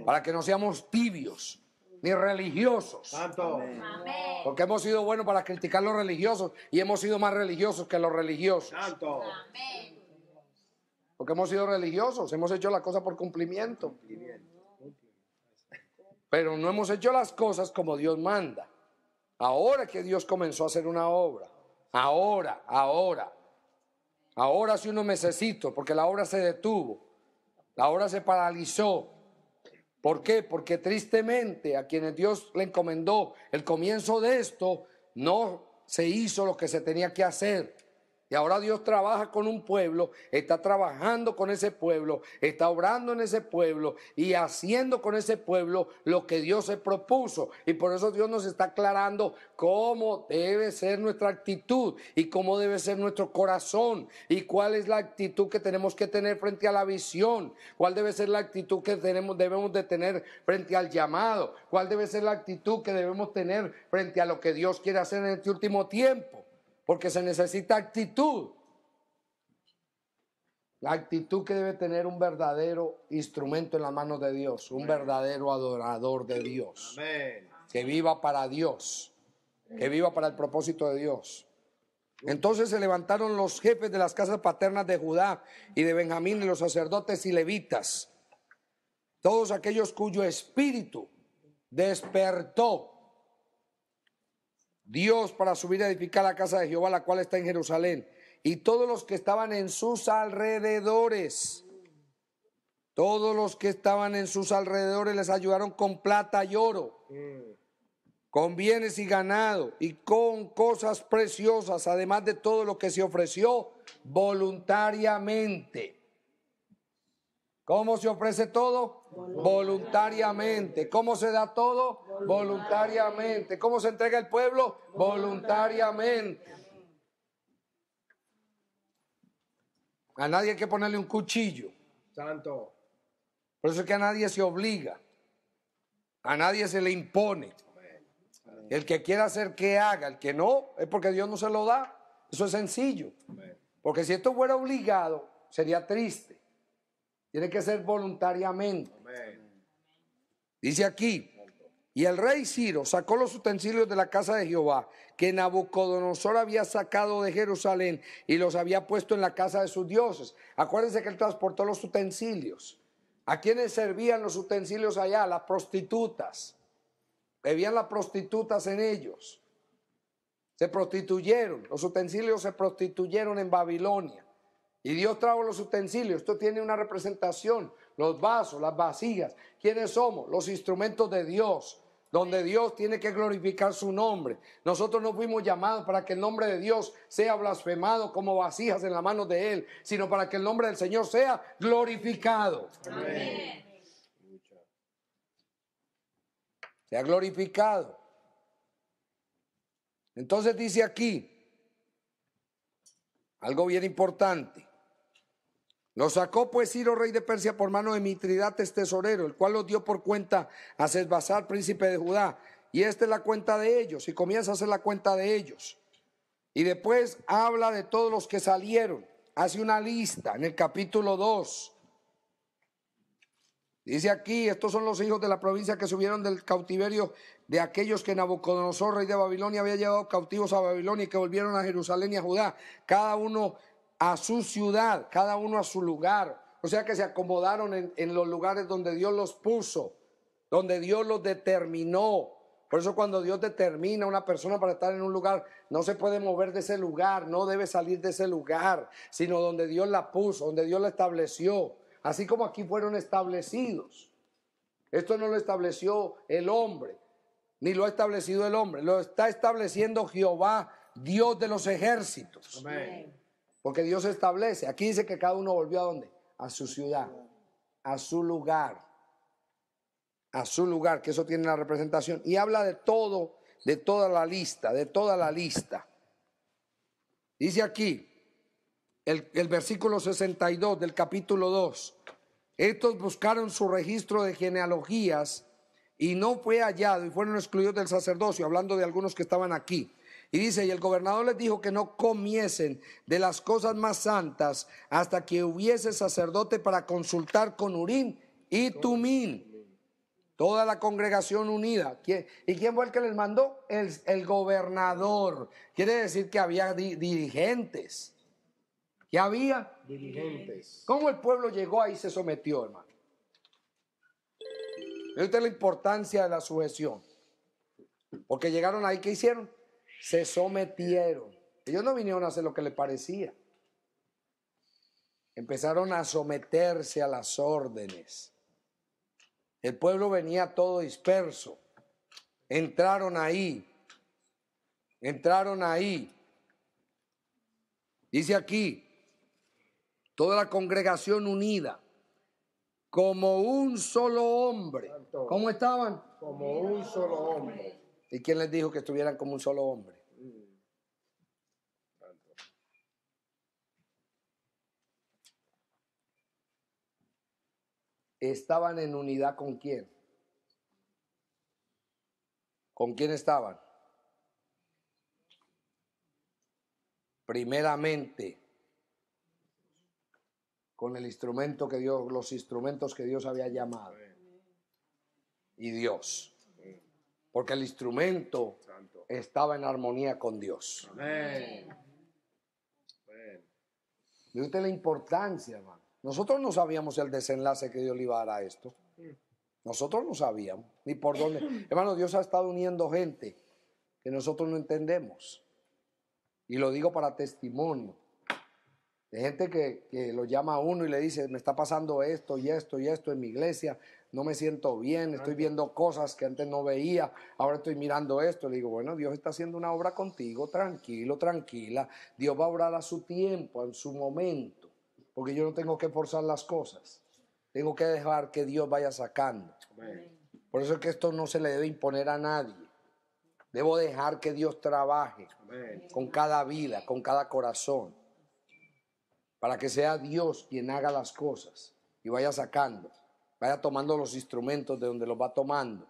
Para que no seamos tibios ni religiosos. Amén. Porque hemos sido buenos para criticar los religiosos y hemos sido más religiosos que los religiosos. Porque hemos sido religiosos, hemos hecho las cosas por cumplimiento. Pero no hemos hecho las cosas como Dios manda. Ahora que Dios comenzó a hacer una obra. Ahora hace unos mesecitos, porque la obra se detuvo. La obra se paralizó. ¿Por qué? Porque tristemente a quienes Dios le encomendó el comienzo de esto, no se hizo lo que se tenía que hacer. Y ahora Dios trabaja con un pueblo, está trabajando con ese pueblo, está obrando en ese pueblo y haciendo con ese pueblo lo que Dios se propuso. Y por eso Dios nos está aclarando cómo debe ser nuestra actitud y cómo debe ser nuestro corazón y cuál es la actitud que tenemos que tener frente a la visión, cuál debe ser la actitud que debemos de tener frente al llamado, cuál debe ser la actitud que debemos tener frente a lo que Dios quiere hacer en este último tiempo. Porque se necesita actitud. La actitud que debe tener un verdadero instrumento en las manos de Dios. Un verdadero adorador de Dios. Amén. Que viva para Dios. Que viva para el propósito de Dios. Entonces se levantaron los jefes de las casas paternas de Judá y de Benjamín y los sacerdotes y levitas. Todos aquellos cuyo espíritu despertó Dios para subir a edificar la casa de Jehová, la cual está en Jerusalén. Y todos los que estaban en sus alrededores, todos los que estaban en sus alrededores les ayudaron con plata y oro, con bienes y ganado y con cosas preciosas, además de todo lo que se ofreció voluntariamente. ¿Cómo se ofrece todo? Voluntariamente. ¿Cómo se da todo? Voluntariamente. ¿Cómo se entrega el pueblo? Voluntariamente. A nadie hay que ponerle un cuchillo. Santo. Por eso es que a nadie se obliga. A nadie se le impone. El que quiera hacer que haga, el que no, es porque Dios no se lo da. Eso es sencillo. Porque si esto fuera obligado, sería triste. Tiene que ser voluntariamente. Amén. Dice aquí, y el rey Ciro sacó los utensilios de la casa de Jehová, que Nabucodonosor había sacado de Jerusalén y los había puesto en la casa de sus dioses. Acuérdense que él transportó los utensilios. ¿A quiénes servían los utensilios allá? Las prostitutas. Bebían las prostitutas en ellos. Se prostituyeron. Los utensilios se prostituyeron en Babilonia. Y Dios trajo los utensilios. Esto tiene una representación. Los vasos, las vasijas. ¿Quiénes somos? Los instrumentos de Dios. Donde Dios tiene que glorificar su nombre. Nosotros no fuimos llamados para que el nombre de Dios sea blasfemado como vasijas en la mano de Él, sino para que el nombre del Señor sea glorificado. Amén. Sea glorificado. Entonces dice aquí algo bien importante. Lo sacó pues Ciro, rey de Persia, por mano de Mitridates, tesorero, el cual los dio por cuenta a Sesbazar, príncipe de Judá. Y esta es la cuenta de ellos, y comienza a hacer la cuenta de ellos. Y después habla de todos los que salieron. Hace una lista en el capítulo 2. Dice aquí, estos son los hijos de la provincia que subieron del cautiverio de aquellos que Nabucodonosor, rey de Babilonia, había llevado cautivos a Babilonia y que volvieron a Jerusalén y a Judá. Cada uno a su ciudad, cada uno a su lugar. O sea que se acomodaron en los lugares donde Dios los puso, donde Dios los determinó. Por eso cuando Dios determina a una persona para estar en un lugar, no se puede mover de ese lugar, no debe salir de ese lugar, sino donde Dios la puso, donde Dios la estableció. Así como aquí fueron establecidos. Esto no lo estableció el hombre, ni lo ha establecido el hombre. Lo está estableciendo Jehová, Dios de los ejércitos. Amén. Porque Dios establece. Aquí dice que cada uno volvió ¿a dónde? A su ciudad, a su lugar. A su lugar, que eso tiene la representación. Y habla de todo, de toda la lista, de toda la lista. Dice aquí, el versículo 62 del capítulo 2. Estos buscaron su registro de genealogías y no fue hallado y fueron excluidos del sacerdocio, hablando de algunos que estaban aquí. Y dice, y el gobernador les dijo que no comiesen de las cosas más santas hasta que hubiese sacerdote para consultar con Urim y Tumim. Toda la congregación unida. ¿Y quién fue el que les mandó? El gobernador. Quiere decir que había dirigentes. ¿Qué había? Dirigentes. ¿Cómo el pueblo llegó ahí y se sometió, hermano? Esta es la importancia de la sujeción. Porque llegaron ahí, ¿qué hicieron? Se sometieron. Ellos no vinieron a hacer lo que les parecía. Empezaron a someterse a las órdenes. El pueblo venía todo disperso. Entraron ahí. Dice aquí, toda la congregación unida, como un solo hombre. ¿Cómo estaban? Como un solo hombre. ¿Y quién les dijo que estuvieran como un solo hombre? ¿Estaban en unidad con quién? ¿Con quién estaban? Primeramente, con el instrumento que Dios, los instrumentos que Dios había llamado. Y Dios. Porque el instrumento estaba en armonía con Dios. Amén. ¿De usted la importancia, hermano? Nosotros no sabíamos el desenlace que Dios le iba a dar a esto. Nosotros no sabíamos ni por dónde. Hermano, Dios ha estado uniendo gente que nosotros no entendemos. Y lo digo para testimonio. De gente que lo llama a uno y le dice, me está pasando esto y esto y esto en mi iglesia, no me siento bien, estoy viendo cosas que antes no veía, ahora estoy mirando esto. Le digo, bueno, Dios está haciendo una obra contigo, tranquilo, tranquila. Dios va a obrar a su tiempo, en su momento, porque yo no tengo que forzar las cosas. Tengo que dejar que Dios vaya sacando. Por eso es que esto no se le debe imponer a nadie. Debo dejar que Dios trabaje con cada vida, con cada corazón, para que sea Dios quien haga las cosas y vaya sacando, vaya tomando los instrumentos de donde los va tomando.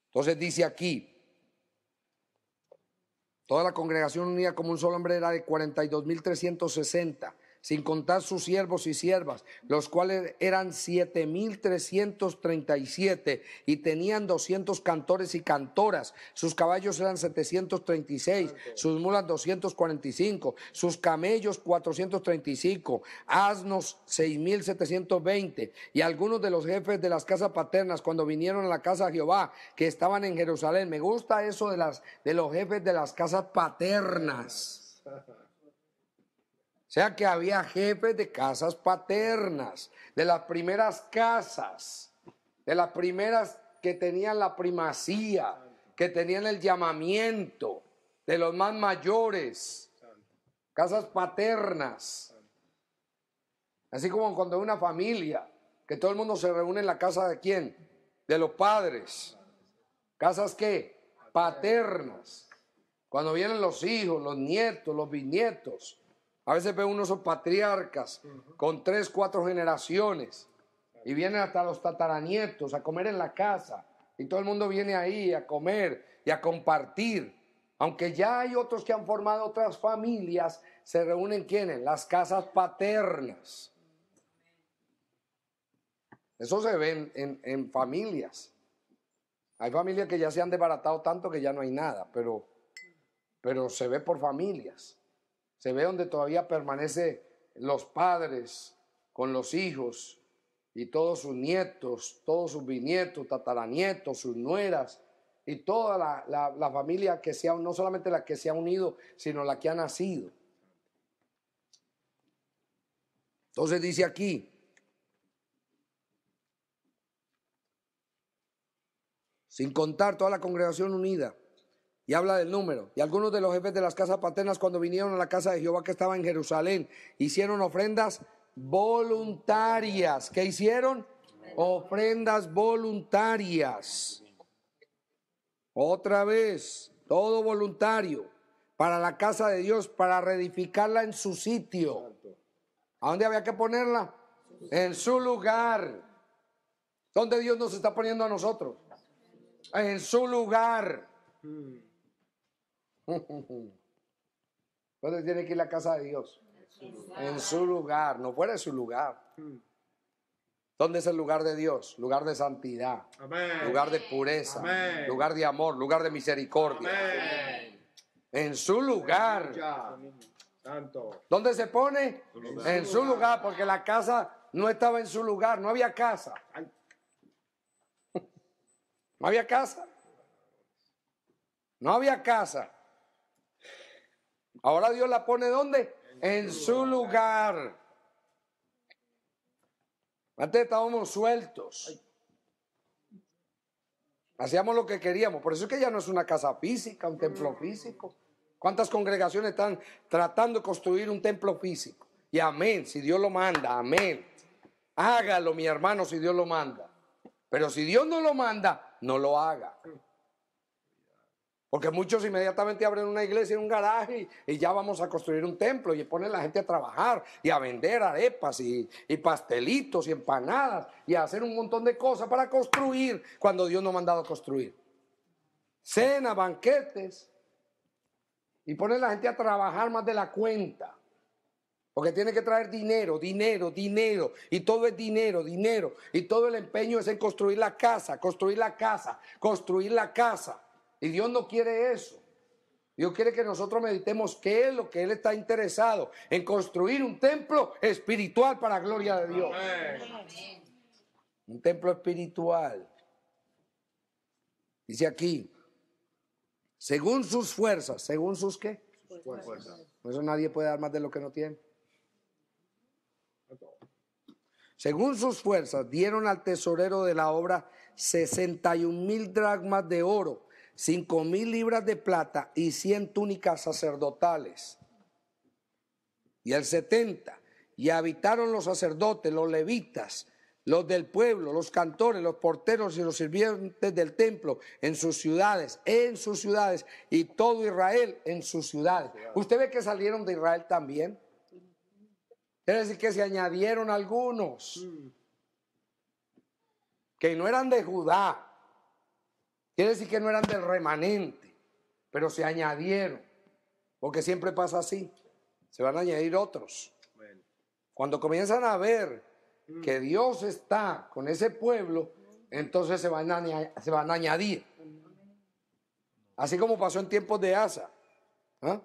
Entonces dice aquí, toda la congregación unida como un solo hombre era de 42.360, sin contar sus siervos y siervas, los cuales eran 7.337 y tenían 200 cantores y cantoras. Sus caballos eran 736, sus mulas 245, sus camellos 435, asnos 6.720. Y algunos de los jefes de las casas paternas, cuando vinieron a la casa de Jehová, que estaban en Jerusalén. Me gusta eso de los jefes de las casas paternas. O sea que había jefes de casas paternas, de las primeras casas, de las primeras que tenían la primacía, que tenían el llamamiento, de los más mayores, casas paternas. Así como cuando hay una familia, que todo el mundo se reúne en la casa de ¿quién? De los padres. ¿Casas qué? Paternas. Cuando vienen los hijos, los nietos, los bisnietos. A veces ve uno esos patriarcas con 3, 4 generaciones y vienen hasta los tataranietos a comer en la casa y todo el mundo viene ahí a comer y a compartir. Aunque ya hay otros que han formado otras familias, se reúnen ¿quiénes? Las casas paternas. Eso se ve en familias. Hay familias que ya se han desbaratado tanto que ya no hay nada, pero se ve por familias. Se ve donde todavía permanece los padres con los hijos y todos sus nietos, todos sus bisnietos, tataranietos, sus nueras y toda la familia que se ha, no solamente la que se ha unido, sino la que ha nacido. Entonces dice aquí, sin contar toda la congregación unida. Y habla del número. Y algunos de los jefes de las casas paternas, cuando vinieron a la casa de Jehová que estaba en Jerusalén, hicieron ofrendas voluntarias. ¿Qué hicieron? Ofrendas voluntarias. Otra vez, todo voluntario para la casa de Dios, para reedificarla en su sitio. ¿A dónde había que ponerla? En su lugar. ¿Dónde Dios nos está poniendo a nosotros? En su lugar. ¿Dónde tiene que ir la casa de Dios? En su lugar, no fuera de su lugar. ¿Dónde es el lugar de Dios? Lugar de santidad, Amén. lugar de pureza, Amén. lugar de amor, lugar de misericordia. Amén. En su lugar. Ya. Santo. ¿Dónde se pone? En su lugar, porque la casa no estaba en su lugar, no había casa. Ay. No había casa. No había casa. Ahora Dios la pone ¿dónde? En su lugar. Antes estábamos sueltos. Hacíamos lo que queríamos. Por eso es que ya no es una casa física, un templo físico. ¿Cuántas congregaciones están tratando de construir un templo físico? Y amén, si Dios lo manda, amén. Hágalo, mi hermano, si Dios lo manda. Pero si Dios no lo manda, no lo haga. Porque muchos inmediatamente abren una iglesia en un garaje y ya vamos a construir un templo y ponen a la gente a trabajar y a vender arepas y pastelitos y empanadas y a hacer un montón de cosas para construir cuando Dios no ha mandado a construir. Cena, banquetes y ponen a la gente a trabajar más de la cuenta. Porque tiene que traer dinero, dinero, dinero. Y todo es dinero, dinero. Y todo el empeño es en construir la casa, construir la casa, construir la casa. Y Dios no quiere eso. Dios quiere que nosotros meditemos qué es lo que Él está interesado en construir un templo espiritual para la gloria de Dios. Amén. Un templo espiritual. Dice aquí, según sus fuerzas, ¿según sus qué? Fuerza. Por eso nadie puede dar más de lo que no tiene. Según sus fuerzas, dieron al tesorero de la obra 61,000 dracmas de oro, 5,000 libras de plata y 100 túnicas sacerdotales. Y el 70, y habitaron los sacerdotes, los levitas, los del pueblo, los cantores, los porteros y los sirvientes del templo en sus ciudades, y todo Israel en sus ciudades. ¿Usted ve que salieron de Israel también? Quiere decir que se añadieron algunos que no eran de Judá. Quiere decir que no eran del remanente, pero se añadieron. Porque siempre pasa así. Se van a añadir otros. Cuando comienzan a ver que Dios está con ese pueblo, entonces se van a añadir. Así como pasó en tiempos de Asa. ¿Ah?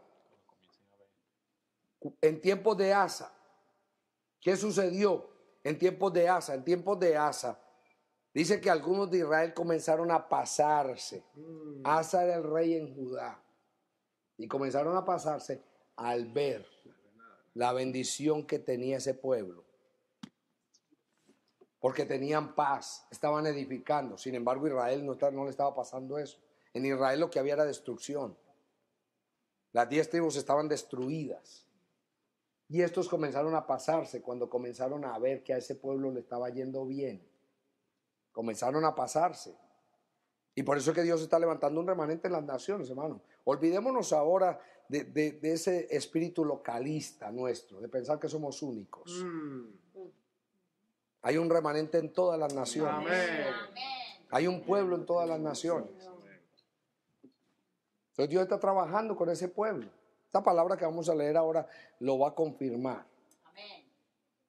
En tiempos de Asa. ¿Qué sucedió en tiempos de Asa? En tiempos de Asa, dice que algunos de Israel comenzaron a pasarse. Asa era el rey en Judá. Y comenzaron a pasarse al ver la bendición que tenía ese pueblo. Porque tenían paz, estaban edificando. Sin embargo, Israel no le estaba pasando eso. En Israel lo que había era destrucción. Las 10 tribus estaban destruidas. Y estos comenzaron a pasarse cuando comenzaron a ver que a ese pueblo le estaba yendo bien. Comenzaron a pasarse. Y por eso es que Dios está levantando un remanente en las naciones, hermano. Olvidémonos ahora de ese espíritu localista nuestro, de pensar que somos únicos. Hay un remanente en todas las naciones. Amén. Hay un pueblo en todas las naciones. Entonces Dios está trabajando con ese pueblo. Esta palabra que vamos a leer ahora lo va a confirmar.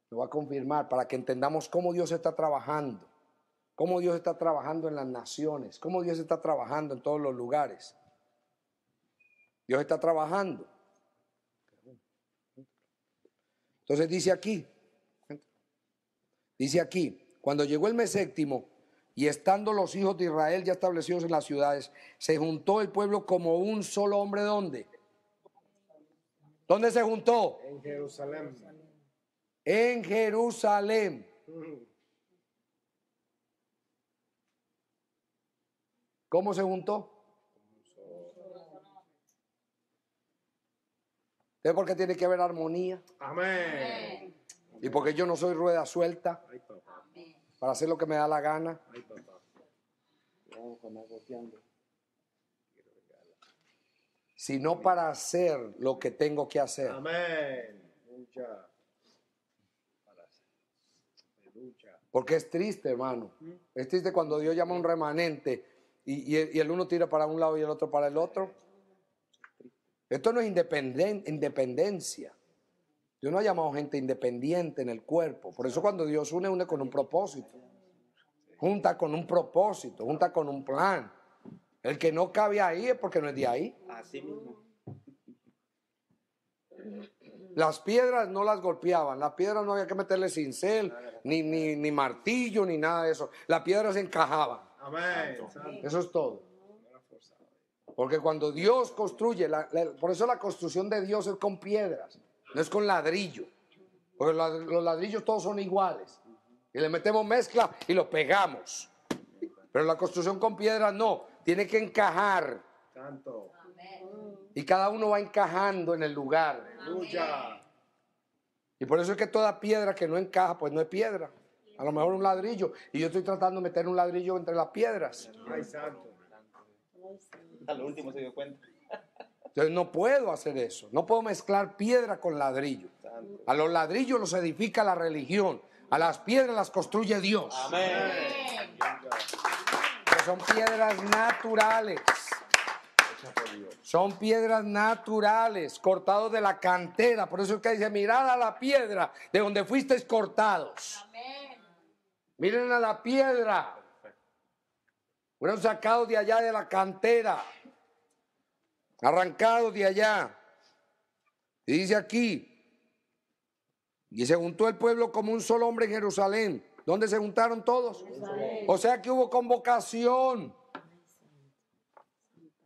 Lo va a confirmar para que entendamos cómo Dios está trabajando. Cómo Dios está trabajando en las naciones. Cómo Dios está trabajando en todos los lugares. Dios está trabajando. Entonces dice aquí, cuando llegó el mes séptimo y estando los hijos de Israel ya establecidos en las ciudades, se juntó el pueblo como un solo hombre. ¿Dónde? ¿Dónde se juntó? En Jerusalén. En Jerusalén. ¿Cómo se juntó? ¿Es porque tiene que haber armonía? Amén. Y porque yo no soy rueda suelta Ay, papá. para hacer lo que me da la gana. Ay, papá. Sino para hacer lo que tengo que hacer. Amén. Lucha. Lucha. Porque es triste, hermano. Es triste cuando Dios llama a un remanente y el uno tira para un lado y el otro para el otro. Esto no es independencia. Dios no ha llamado gente independiente en el cuerpo. Por eso cuando Dios une con un propósito. Junta con un propósito, junta con un plan. El que no cabe ahí es porque no es de ahí. Así mismo. Las piedras no las golpeaban, las piedras no había que meterle cincel, ni martillo, ni nada de eso. Las piedras se encajaban. Amén. Eso es todo. Porque cuando Dios construye, por eso la construcción de Dios es con piedras, no es con ladrillo. Porque los ladrillos todos son iguales. Y le metemos mezcla y lo pegamos. Pero la construcción con piedras no, tiene que encajar. Santo. Y cada uno va encajando en el lugar. Aleluya. Y por eso es que toda piedra que no encaja, pues no es piedra. A lo mejor un ladrillo. Y yo estoy tratando de meter un ladrillo entre las piedras. Ay, santo. A lo último se dio cuenta. Entonces no puedo hacer eso. No puedo mezclar piedra con ladrillo. Santo. A los ladrillos los edifica la religión. A las piedras las construye Dios. Amén. Que son piedras naturales. Son piedras naturales, cortados de la cantera. Por eso es que dice, mirad a la piedra de donde fuisteis cortados. Miren a la piedra. Fueron sacados de allá de la cantera. Arrancados de allá. Y dice aquí, y se juntó el pueblo como un solo hombre en Jerusalén. ¿Dónde se juntaron todos? Jerusalén. O sea que hubo convocación.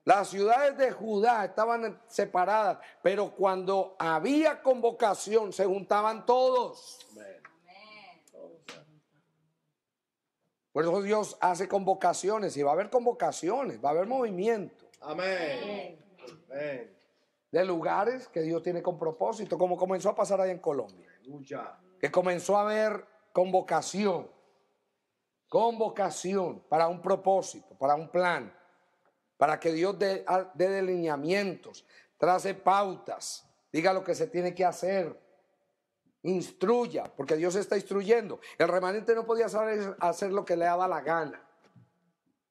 Las ciudades de Judá estaban separadas, pero cuando había convocación se juntaban todos. Por eso Dios hace convocaciones y va a haber convocaciones, va a haber movimiento. Amén. Amén. De lugares que Dios tiene con propósito, como comenzó a pasar ahí en Colombia. Aleluya. Que comenzó a haber convocación para un propósito, para un plan. Para que Dios dé delineamientos, trace pautas, diga lo que se tiene que hacer, instruya, porque Dios está instruyendo. El remanente no podía saber hacer lo que le daba la gana.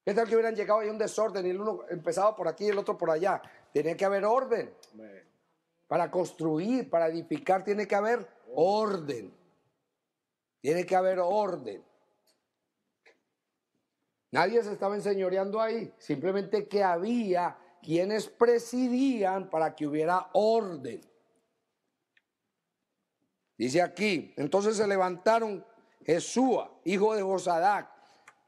¿Qué tal que hubieran llegado ahí un desorden y el uno empezaba por aquí y el otro por allá? Tiene que haber orden. Amén. Para construir, para edificar, tiene que haber orden. Tiene que haber orden. Nadie se estaba enseñoreando ahí, simplemente que había quienes presidían para que hubiera orden. Dice aquí, entonces se levantaron Jesúa, hijo de Josadac,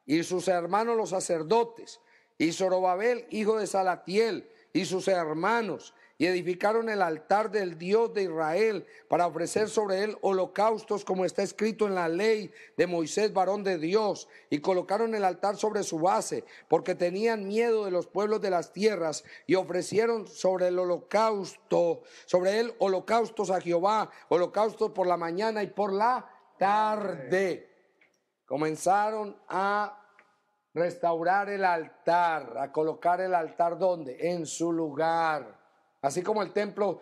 y sus hermanos los sacerdotes, y Zorobabel, hijo de Salatiel, y sus hermanos, y edificaron el altar del Dios de Israel para ofrecer sobre él holocaustos como está escrito en la ley de Moisés, varón de Dios, y colocaron el altar sobre su base porque tenían miedo de los pueblos de las tierras y ofrecieron sobre el holocausto, sobre él holocaustos a Jehová, holocaustos por la mañana y por la tarde. Comenzaron a restaurar el altar, a colocar el altar ¿dónde? En su lugar. Así como el templo,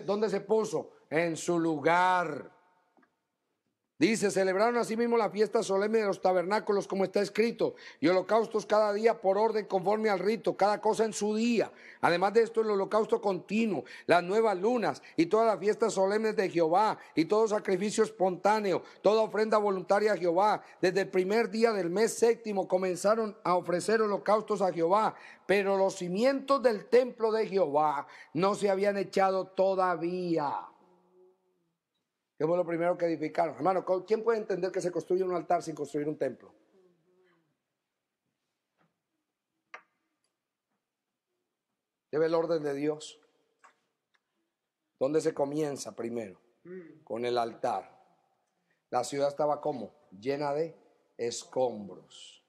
¿dónde se puso? En su lugar. Dice, celebraron asimismo la fiesta solemne de los tabernáculos como está escrito, y holocaustos cada día por orden conforme al rito, cada cosa en su día. Además de esto, el holocausto continuo, las nuevas lunas y todas las fiestas solemnes de Jehová y todo sacrificio espontáneo, toda ofrenda voluntaria a Jehová. Desde el primer día del mes séptimo comenzaron a ofrecer holocaustos a Jehová, pero los cimientos del templo de Jehová no se habían echado todavía. ¿Qué fue lo primero que edificaron? Hermano, ¿quién puede entender que se construye un altar sin construir un templo? Debe el orden de Dios. ¿Dónde se comienza primero? Con el altar. La ciudad estaba como llena de escombros.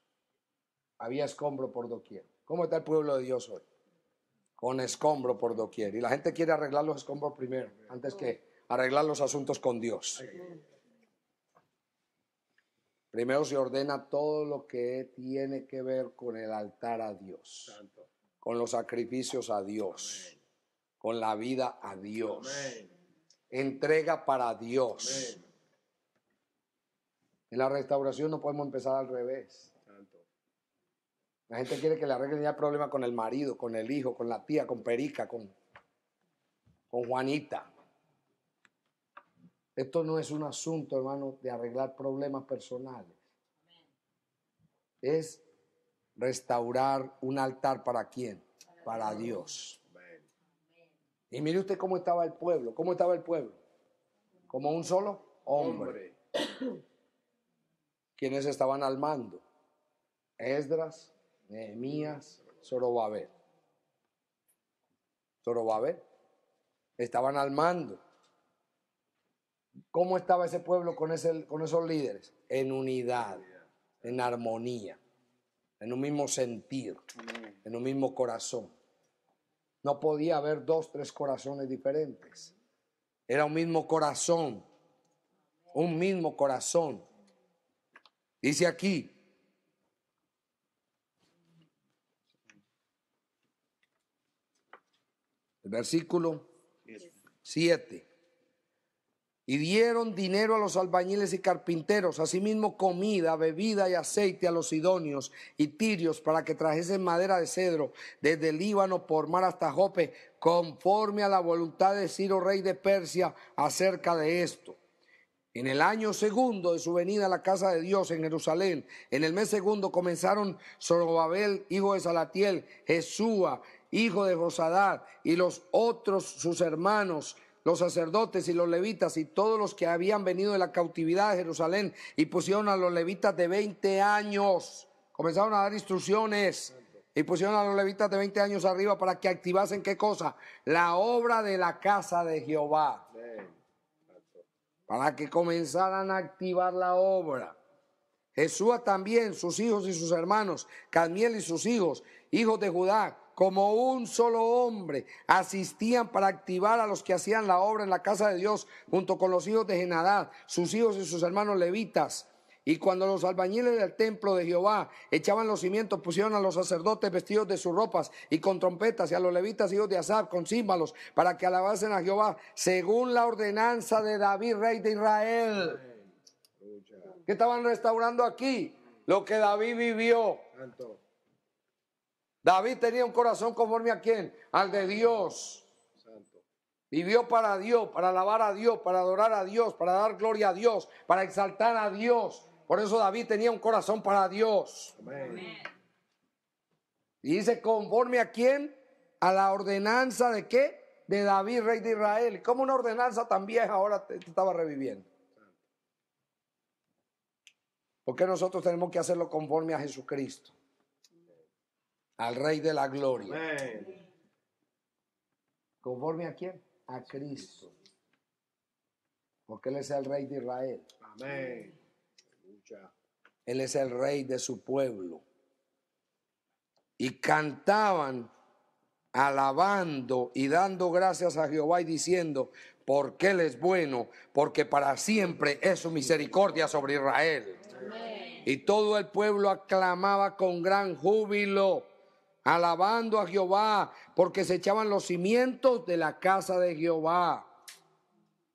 Había escombro por doquier. ¿Cómo está el pueblo de Dios hoy? Con escombro por doquier. Y la gente quiere arreglar los escombros primero, antes que arreglar los asuntos con Dios. Primero se ordena todo lo que tiene que ver con el altar a Dios, con los sacrificios a Dios, con la vida a Dios, entrega para Dios. En la restauración no podemos empezar al revés. La gente quiere que le arreglen ya el problema con el marido, con el hijo, con la tía, con Perica, con Juanita. Esto no es un asunto, hermano, de arreglar problemas personales. Es restaurar un altar ¿para quién? Para Dios. Y mire usted cómo estaba el pueblo. ¿Cómo estaba el pueblo? Como un solo hombre. ¿Quiénes estaban al mando? Esdras, Nehemías, Zorobabel. Zorobabel. Estaban al mando. ¿Cómo estaba ese pueblo con esos líderes? En unidad, en armonía, en un mismo sentir, en un mismo corazón. No podía haber 2, 3 corazones diferentes. Era un mismo corazón. Un mismo corazón. Dice aquí. El versículo 7. Y dieron dinero a los albañiles y carpinteros, asimismo comida, bebida y aceite a los sidonios y tirios para que trajesen madera de cedro desde el Líbano por mar hasta Jope, conforme a la voluntad de Ciro, rey de Persia, acerca de esto. En el año segundo de su venida a la casa de Dios en Jerusalén, en el mes segundo comenzaron Zorobabel, hijo de Salatiel, Jesúa, hijo de Josadad, y los otros sus hermanos, los sacerdotes y los levitas y todos los que habían venido de la cautividad de Jerusalén, y pusieron a los levitas de 20 años, comenzaron a dar instrucciones, y pusieron a los levitas de 20 años arriba para que activasen ¿qué cosa? La obra de la casa de Jehová. Para que comenzaran a activar la obra. Jesúa también, sus hijos y sus hermanos, Cadmiel y sus hijos, hijos de Judá, como un solo hombre, asistían para activar a los que hacían la obra en la casa de Dios, junto con los hijos de Jenadad, sus hijos y sus hermanos levitas. Y cuando los albañiles del templo de Jehová echaban los cimientos, pusieron a los sacerdotes vestidos de sus ropas y con trompetas, y a los levitas hijos de Asaf con címbalos, para que alabasen a Jehová, según la ordenanza de David, rey de Israel. ¿Qué estaban restaurando aquí? Lo que David vivió. David tenía un corazón conforme ¿a quién? Al de Dios. Vivió para Dios, para alabar a Dios, para adorar a Dios, para dar gloria a Dios, para exaltar a Dios. Por eso David tenía un corazón para Dios. Amén. Y dice, ¿conforme a quién? A la ordenanza ¿de qué? De David, rey de Israel. ¿Cómo una ordenanza tan vieja ahora te estaba reviviendo? ¿Por qué nosotros tenemos que hacerlo conforme a Jesucristo? Al Rey de la Gloria. Amén. ¿Conforme a quién? A Cristo. Porque Él es el Rey de Israel. Amén. Él es el Rey de su pueblo. Y cantaban, alabando y dando gracias a Jehová y diciendo, porque Él es bueno, porque para siempre es su misericordia sobre Israel. Amén. Y todo el pueblo aclamaba con gran júbilo, alabando a Jehová, porque se echaban los cimientos de la casa de Jehová.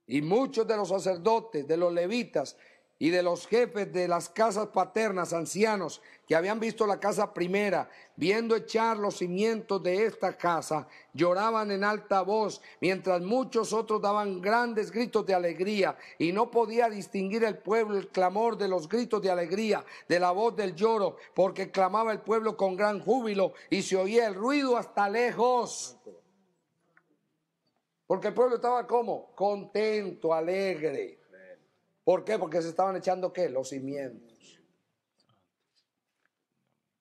Y muchos de los sacerdotes, de los levitas y de los jefes de las casas paternas, ancianos, que habían visto la casa primera, viendo echar los cimientos de esta casa, lloraban en alta voz, mientras muchos otros daban grandes gritos de alegría, y no podía distinguir el pueblo el clamor de los gritos de alegría, de la voz del lloro, porque clamaba el pueblo con gran júbilo, y se oía el ruido hasta lejos. Porque el pueblo estaba ¿cómo? Contento, alegre. ¿Por qué? Porque se estaban echando ¿qué? Los cimientos.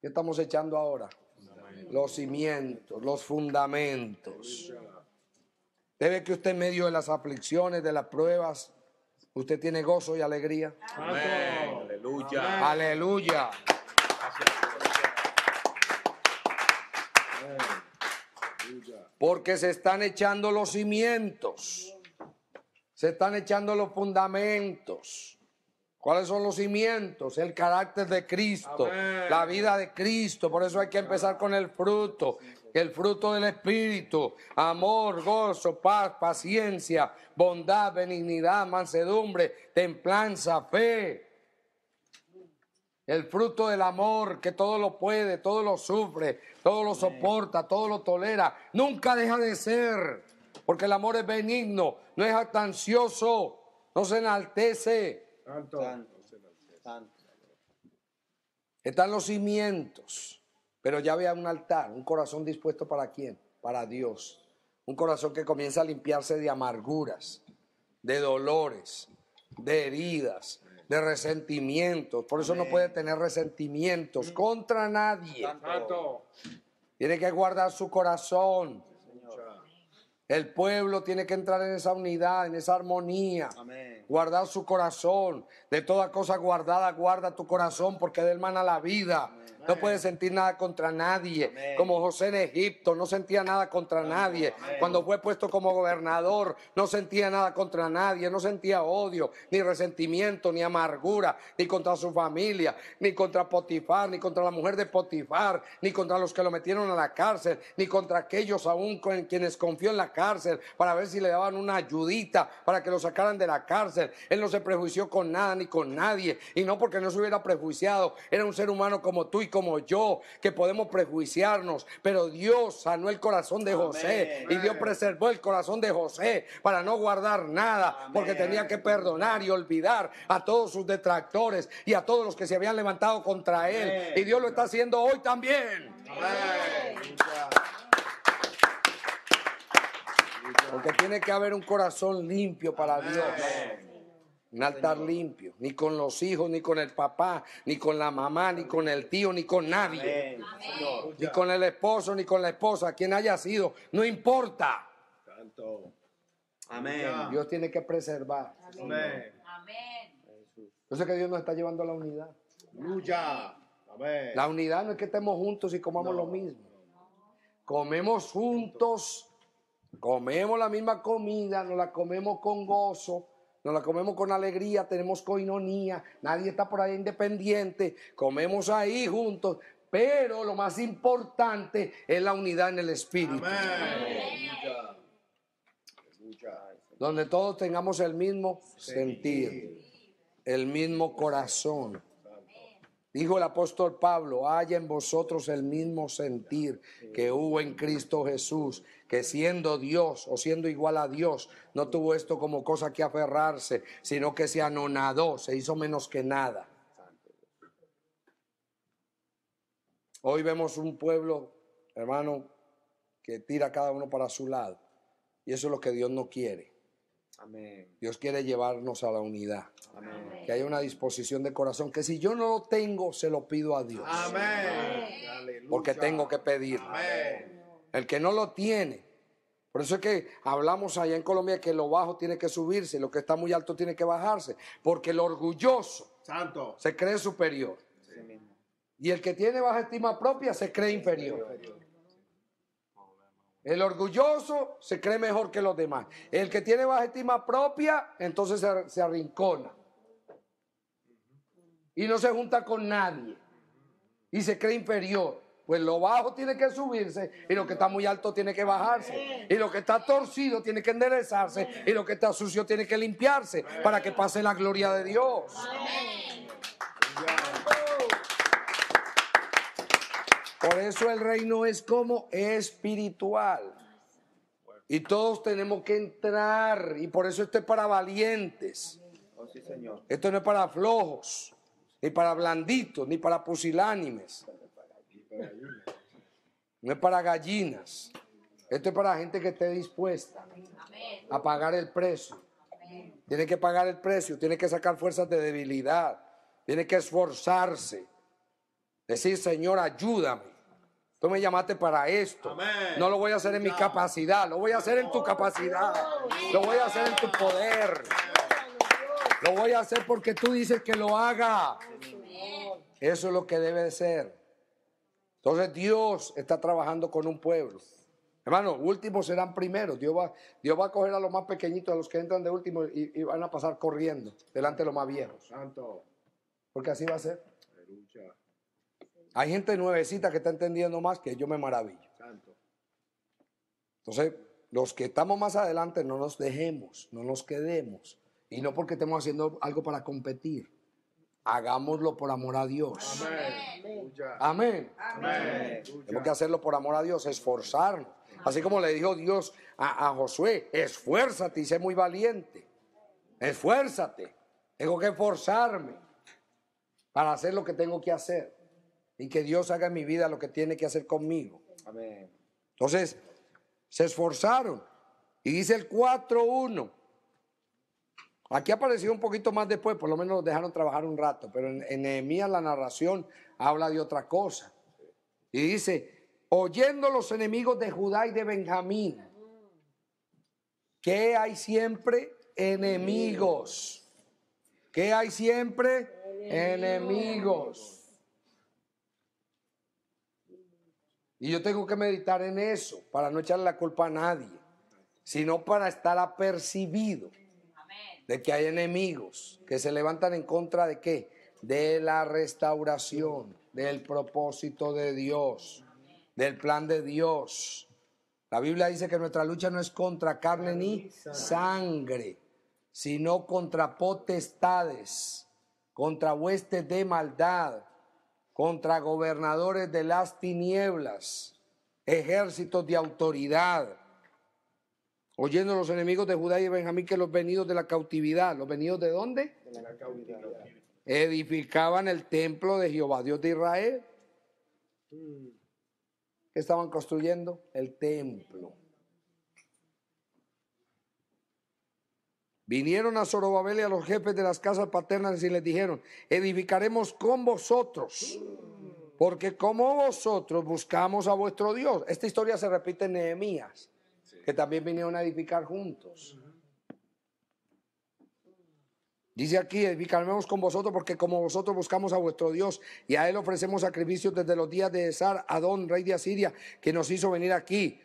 ¿Qué estamos echando ahora? Los cimientos, los fundamentos. Debe que usted en medio de las aflicciones, de las pruebas, usted tiene gozo y alegría. Amén. Aleluya. Aleluya. Porque se están echando los cimientos. Se están echando los fundamentos. ¿Cuáles son los cimientos? El carácter de Cristo, amén, la vida de Cristo. Por eso hay que empezar con el fruto del Espíritu: amor, gozo, paz, paciencia, bondad, benignidad, mansedumbre, templanza, fe. El fruto del amor que todo lo puede, todo lo sufre, todo lo soporta, todo lo tolera. Nunca deja de ser, porque el amor es benigno, no es jactancioso, no se enaltece. Santo. Santo. Están los cimientos, pero ya había un altar, un corazón dispuesto ¿para quién? Para Dios. Un corazón que comienza a limpiarse de amarguras, de dolores, de heridas, de resentimientos. Por eso no puede tener resentimientos contra nadie. Santo. Tiene que guardar su corazón. El pueblo tiene que entrar en esa unidad, en esa armonía. Amén. Guardar su corazón. De toda cosa guardada, guarda tu corazón, porque de él mana la vida. No puedes sentir nada contra nadie. Amén. Como José en Egipto, no sentía nada contra nadie. Amén. Cuando fue puesto como gobernador, no sentía nada contra nadie. No sentía odio, ni resentimiento, ni amargura, ni contra su familia, ni contra Potifar, ni contra la mujer de Potifar, ni contra los que lo metieron a la cárcel, ni contra aquellos aún con quienes confió en la cárcel para ver si le daban una ayudita para que lo sacaran de la cárcel. Él no se prejuició con nada ni con nadie, y no porque no se hubiera prejuiciado. Era un ser humano como tú y como yo, que podemos prejuiciarnos, pero Dios sanó el corazón de José. Amén. Y Dios preservó el corazón de José para no guardar nada. Amén. Porque tenía que perdonar y olvidar a todos sus detractores y a todos los que se habían levantado contra él. Amén. Y Dios lo está haciendo hoy también. Amén. Porque tiene que haber un corazón limpio para Dios. Un altar limpio, ni con los hijos, ni con el papá, ni con la mamá, ni con el tío, ni con nadie. Amén. Señor. Ni con el esposo, ni con la esposa, quien haya sido, no importa. Santo. Amén. Dios tiene que preservar. Amén. Yo sé que Dios nos está llevando a la unidad. Aleluya. Amén. La unidad no es que estemos juntos y comamos lo mismo. Comemos juntos, comemos la misma comida, nos la comemos con gozo, nos la comemos con alegría, tenemos coinonía, nadie está por ahí independiente, comemos ahí juntos, pero lo más importante es la unidad en el espíritu. Amén. Aleluya. Donde todos tengamos el mismo sentir, el mismo corazón. Dijo el apóstol Pablo, haya en vosotros el mismo sentir que hubo en Cristo Jesús, que siendo Dios o siendo igual a Dios, no tuvo esto como cosa que aferrarse, sino que se anonadó, se hizo menos que nada. Hoy vemos un pueblo, hermano, que tira cada uno para su lado. Y eso es lo que Dios no quiere. Amén. Dios quiere llevarnos a la unidad. Amén. Que haya una disposición de corazón, que si yo no lo tengo, se lo pido a Dios. Amén. Aleluya. Porque tengo que pedir. Amén. El que no lo tiene. Por eso es que hablamos allá en Colombia que lo bajo tiene que subirse, lo que está muy alto tiene que bajarse. Porque el orgulloso Santo. se cree superior. Sí mismo. Y el que tiene baja estima propia se cree inferior. El orgulloso se cree mejor que los demás. El que tiene baja estima propia, entonces se arrincona. Y no se junta con nadie. Y se cree inferior. Pues lo bajo tiene que subirse y lo que está muy alto tiene que bajarse. Y lo que está torcido tiene que enderezarse y lo que está sucio tiene que limpiarse para que pase la gloria de Dios. Por eso el reino es como espiritual. Y todos tenemos que entrar. Y por eso esto es para valientes. Oh, sí, Señor. Esto no es para flojos, ni para blanditos, ni para pusilánimes. No es para gallinas. Esto es para gente que esté dispuesta a pagar el precio. Tiene que pagar el precio, tiene que sacar fuerzas de debilidad, tiene que esforzarse. Decir, Señor, ayúdame. Tú me llamaste para esto. Amén. No lo voy a hacer en mi capacidad, lo voy a hacer en tu capacidad. Lo voy a hacer en tu poder. Lo voy a hacer porque tú dices que lo haga. Eso es lo que debe de ser. Entonces Dios está trabajando con un pueblo. Hermano, últimos serán primeros. Dios va a coger a los más pequeñitos, a los que entran de último y van a pasar corriendo delante de los más viejos. Santo. Porque así va a ser. Aleluya. Hay gente nuevecita que está entendiendo más que yo me maravillo. Santo. Entonces, los que estamos más adelante no nos dejemos, no nos quedemos. Y no porque estemos haciendo algo para competir, Hagámoslo por amor a Dios. Amén. Aleluya. Amén. Amén. Tenemos que hacerlo por amor a Dios, esforzarnos. Así como le dijo Dios a Josué, esfuérzate y sé muy valiente. Esfuérzate. Tengo que esforzarme para hacer lo que tengo que hacer. Y que Dios haga en mi vida lo que tiene que hacer conmigo. Amén. Entonces, se esforzaron. Y dice el 4:1. Aquí apareció un poquito más después, por lo menos los dejaron trabajar un rato, pero en Nehemías la narración habla de otra cosa. Y dice, oyendo los enemigos de Judá y de Benjamín, que hay siempre enemigos. Que hay siempre enemigos. Y yo tengo que meditar en eso para no echarle la culpa a nadie, sino para estar apercibido de que hay enemigos que se levantan en contra de ¿qué? De la restauración, del propósito de Dios, del plan de Dios. La Biblia dice que nuestra lucha no es contra carne ni sangre, sino contra potestades, contra huestes de maldad, contra gobernadores de las tinieblas, ejércitos de autoridad. Oyendo los enemigos de Judá y de Benjamín que los venidos de la cautividad, ¿los venidos de dónde? De la cautividad. Edificaban el templo de Jehová, Dios de Israel. ¿Qué estaban construyendo? El templo. Vinieron a Zorobabel y a los jefes de las casas paternas y les dijeron, edificaremos con vosotros, porque como vosotros buscamos a vuestro Dios. Esta historia se repite en Nehemías, que también vinieron a edificar juntos. Dice aquí, edificaremos con vosotros porque como vosotros buscamos a vuestro Dios y a él ofrecemos sacrificios desde los días de Esar Adón, rey de Asiria, que nos hizo venir aquí.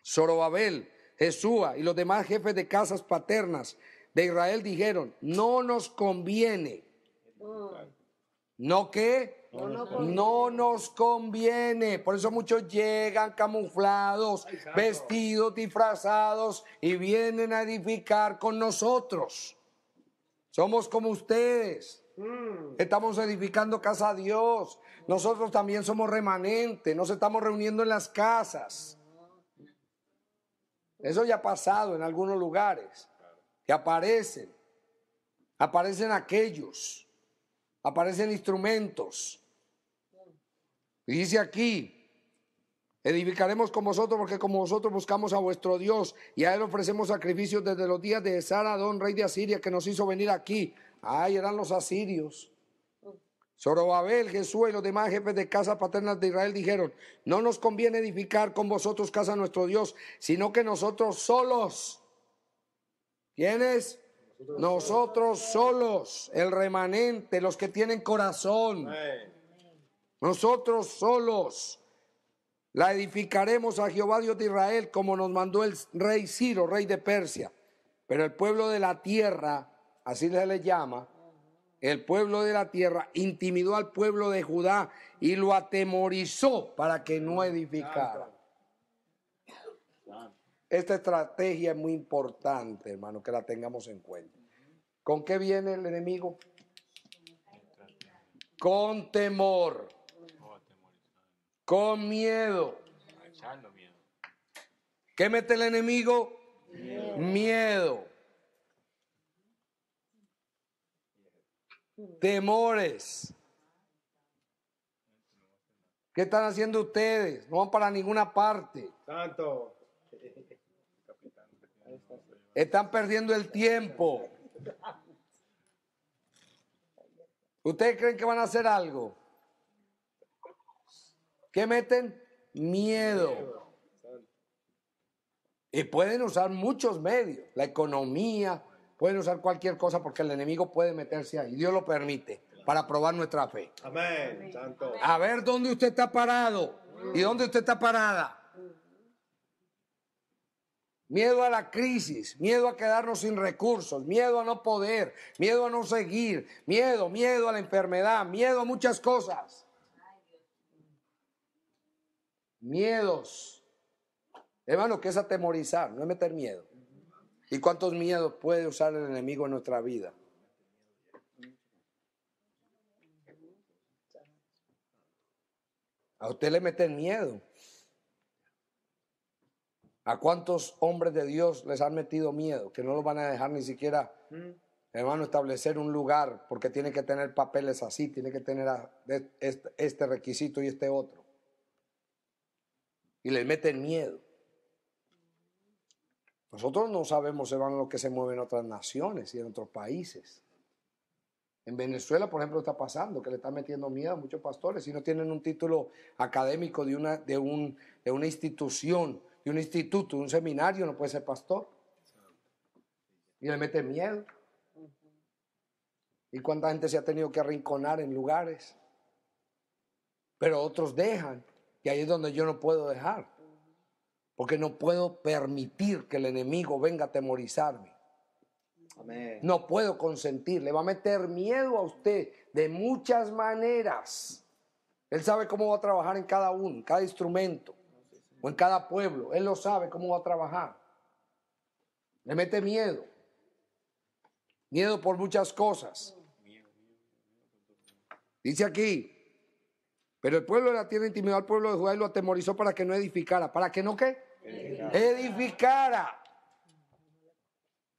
Zorobabel, Jesúa y los demás jefes de casas paternas de Israel dijeron, no nos conviene. ¿No qué? No nos conviene. Por eso muchos llegan camuflados, vestidos, disfrazados y vienen a edificar con nosotros. Somos como ustedes. Estamos edificando casa a Dios. Nosotros también somos remanente. Nos estamos reuniendo en las casas. Eso ya ha pasado en algunos lugares. Que aparecen aquellos. Aparecen instrumentos. Y dice aquí, edificaremos con vosotros porque como vosotros buscamos a vuestro Dios y a él ofrecemos sacrificios desde los días de Esar Adón, rey de Asiria, que nos hizo venir aquí. Ay, eran los asirios. Zorobabel, Jesús y los demás jefes de casas paternas de Israel dijeron, no nos conviene edificar con vosotros casa a nuestro Dios, sino que nosotros solos. ¿Quiénes? Nosotros solos, el remanente, los que tienen corazón. Nosotros solos la edificaremos a Jehová Dios de Israel como nos mandó el rey Ciro, rey de Persia. Pero el pueblo de la tierra, así se le llama, el pueblo de la tierra intimidó al pueblo de Judá y lo atemorizó para que no edificara. Esta estrategia es muy importante, hermano, que la tengamos en cuenta. ¿Con qué viene el enemigo? Con temor. Con miedo. ¿Qué mete el enemigo? Miedo. Temores. ¿Qué están haciendo ustedes? No van para ninguna parte. Santo. Están perdiendo el tiempo. ¿Ustedes creen que van a hacer algo? ¿Qué meten? Miedo. Y pueden usar muchos medios, la economía, pueden usar cualquier cosa porque el enemigo puede meterse ahí. Dios lo permite para probar nuestra fe. Amén. Santo. A ver dónde usted está parado y dónde usted está parada. Miedo a la crisis, miedo a quedarnos sin recursos, miedo a no poder, miedo a no seguir, miedo a la enfermedad, miedo a muchas cosas. Miedos. Hermano, ¿qué es atemorizar? No es meter miedo. ¿Y cuántos miedos puede usar el enemigo en nuestra vida? A usted le meten miedo. ¿A cuántos hombres de Dios les han metido miedo? Que no los van a dejar ni siquiera, hermano, establecer un lugar porque tiene que tener papeles así, tiene que tener este requisito y este otro. Y les meten miedo. Nosotros no sabemos, hermano, lo que se mueve en otras naciones y en otros países. En Venezuela, por ejemplo, está pasando que le están metiendo miedo a muchos pastores si no tienen un título académico de una institución, de un instituto, de un seminario, no puede ser pastor. Y le meten miedo. ¿Y cuánta gente se ha tenido que arrinconar en lugares? Pero otros dejan. Y ahí es donde yo no puedo dejar. Porque no puedo permitir que el enemigo venga a atemorizarme. Amén. No puedo consentir. Le va a meter miedo a usted de muchas maneras. Él sabe cómo va a trabajar en cada uno, en cada instrumento o en cada pueblo. Él lo sabe cómo va a trabajar. Le mete miedo. Miedo por muchas cosas. Dice aquí, pero el pueblo de la tierra intimidó al pueblo de Judá y lo atemorizó para que no edificara. ¿Para que no qué? Edificara.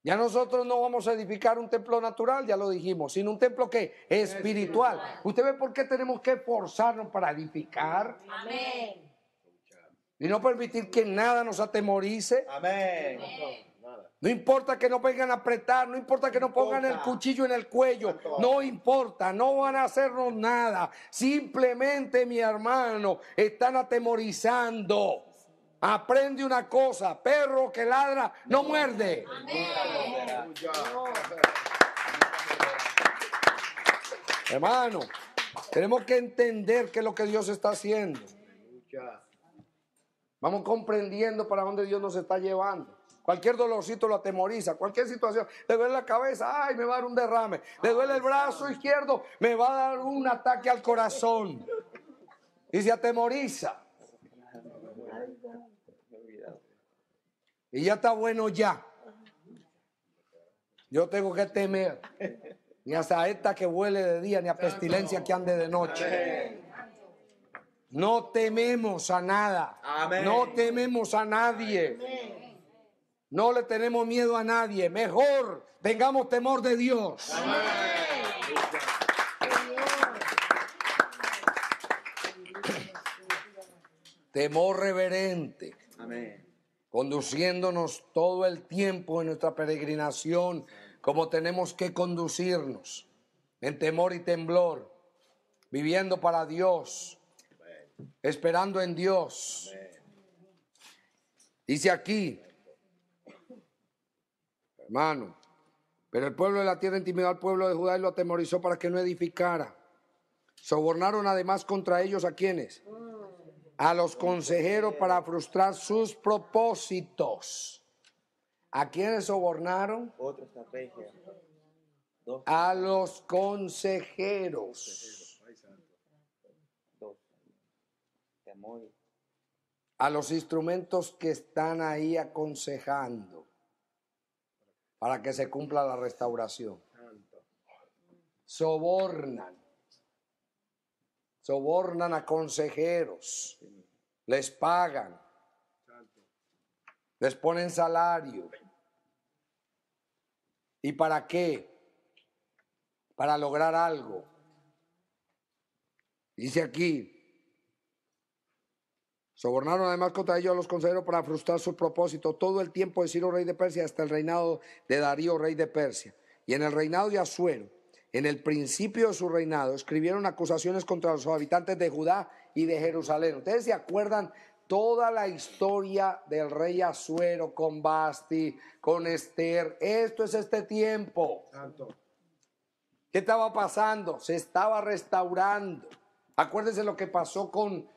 Ya nosotros no vamos a edificar un templo natural, ya lo dijimos, sino un templo que espiritual. ¿Usted ve por qué tenemos que esforzarnos para edificar? Amén. Y no permitir que nada nos atemorice. Amén. No importa que nos vengan a apretar, no importa que nos pongan el cuchillo en el cuello, no importa, no van a hacernos nada. Simplemente, mi hermano, están atemorizando. Aprende una cosa, perro que ladra no muerde. Hermano, tenemos que entender qué es lo que Dios está haciendo. Vamos comprendiendo para dónde Dios nos está llevando. Cualquier dolorcito lo atemoriza, cualquier situación. Le duele la cabeza, ay, me va a dar un derrame. Le duele el brazo izquierdo, me va a dar un ataque al corazón. Y se atemoriza. Y ya está bueno ya. Yo tengo que temer. Ni hasta esta que huele de día, ni a pestilencia que ande de noche. No tememos a nada. Amén. No tememos a nadie. No le tenemos miedo a nadie. Mejor tengamos temor de Dios. Temor reverente. Amén. Conduciéndonos todo el tiempo en nuestra peregrinación como tenemos que conducirnos, en temor y temblor, viviendo para Dios, esperando en Dios. Dice aquí, hermano, pero el pueblo de la tierra intimidó al pueblo de Judá y lo atemorizó para que no edificara. Sobornaron además contra ellos ¿a quiénes? A los consejeros para frustrar sus propósitos. ¿A quiénes sobornaron? Otra estrategia. Dos. A los consejeros. Dos. Temor. A los instrumentos que están ahí aconsejando para que se cumpla la restauración. Sobornan a consejeros, les pagan, les ponen salario. ¿Y para qué? Para lograr algo. Dice aquí, sobornaron además contra ellos a los consejeros para frustrar su propósito todo el tiempo de Ciro, rey de Persia, hasta el reinado de Darío, rey de Persia. Y en el reinado de Asuero, en el principio de su reinado, escribieron acusaciones contra los habitantes de Judá y de Jerusalén. ¿Ustedes se acuerdan toda la historia del rey Asuero con Basti, con Esther? Esto es este tiempo. Santo. ¿Qué estaba pasando? Se estaba restaurando. Acuérdense lo que pasó con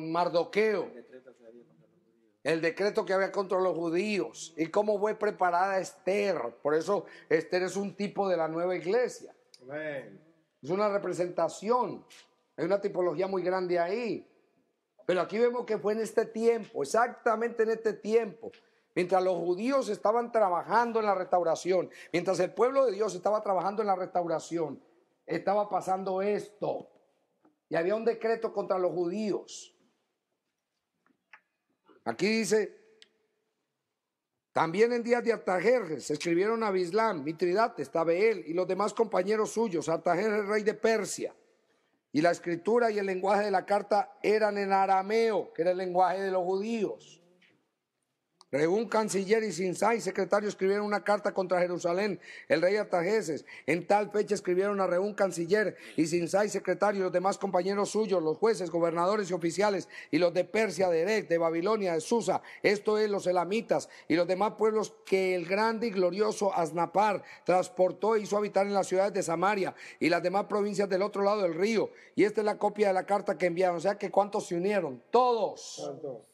Mardoqueo. El decreto que había contra los judíos y cómo fue preparada Esther. Por eso Esther es un tipo de la nueva iglesia. Amén. Es una representación. Hay una tipología muy grande ahí. Pero aquí vemos que fue en este tiempo, exactamente en este tiempo. Mientras los judíos estaban trabajando en la restauración, mientras el pueblo de Dios estaba trabajando en la restauración, estaba pasando esto. y había un decreto contra los judíos. Aquí dice, también en días de Artajerjes se escribieron a Bislán, Mitridates, Tabeel y los demás compañeros suyos, Artajerjes, rey de Persia. Y la escritura y el lenguaje de la carta eran en arameo, que era el lenguaje de los judíos. Rehum, canciller, y Sinsai, secretario, escribieron una carta contra Jerusalén, el rey Artajerjes. En tal fecha escribieron a Rehum, canciller, y Sinsai, secretario, y los demás compañeros suyos, los jueces, gobernadores y oficiales, y los de Persia, de Erech, de Babilonia, de Susa, esto es, los elamitas, y los demás pueblos que el grande y glorioso Asnapar transportó e hizo habitar en las ciudades de Samaria, y las demás provincias del otro lado del río. Y esta es la copia de la carta que enviaron. O sea que ¿cuántos se unieron? Todos. Santo.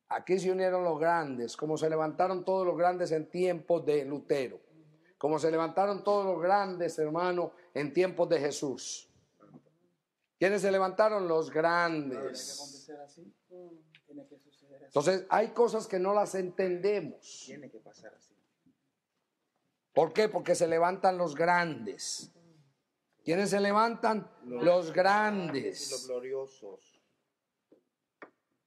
Aquí se unieron los grandes, como se levantaron todos los grandes en tiempos de Lutero, como se levantaron todos los grandes, hermanos, en tiempos de Jesús. ¿Quiénes se levantaron? Los grandes. acontecer así. Tiene que suceder así. Entonces, hay cosas que no las entendemos. Tiene que pasar así. ¿Por qué? Porque se levantan los grandes. ¿Quiénes se levantan? Los Y grandes. los gloriosos.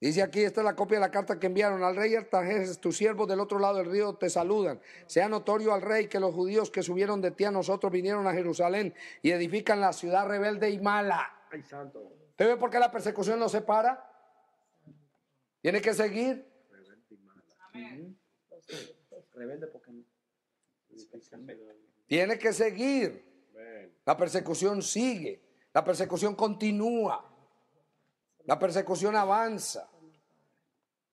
Dice aquí, esta es la copia de la carta que enviaron al rey Artajerjes, tus siervos del otro lado del río te saludan. Sea notorio al rey que los judíos que subieron de ti a nosotros vinieron a Jerusalén y edifican la ciudad rebelde y mala. Ay, santo. ¿Usted ve por qué la persecución no se para? Tiene que seguir. Rebelde porque Tiene que seguir. Amén. La persecución sigue. La persecución continúa. La persecución avanza.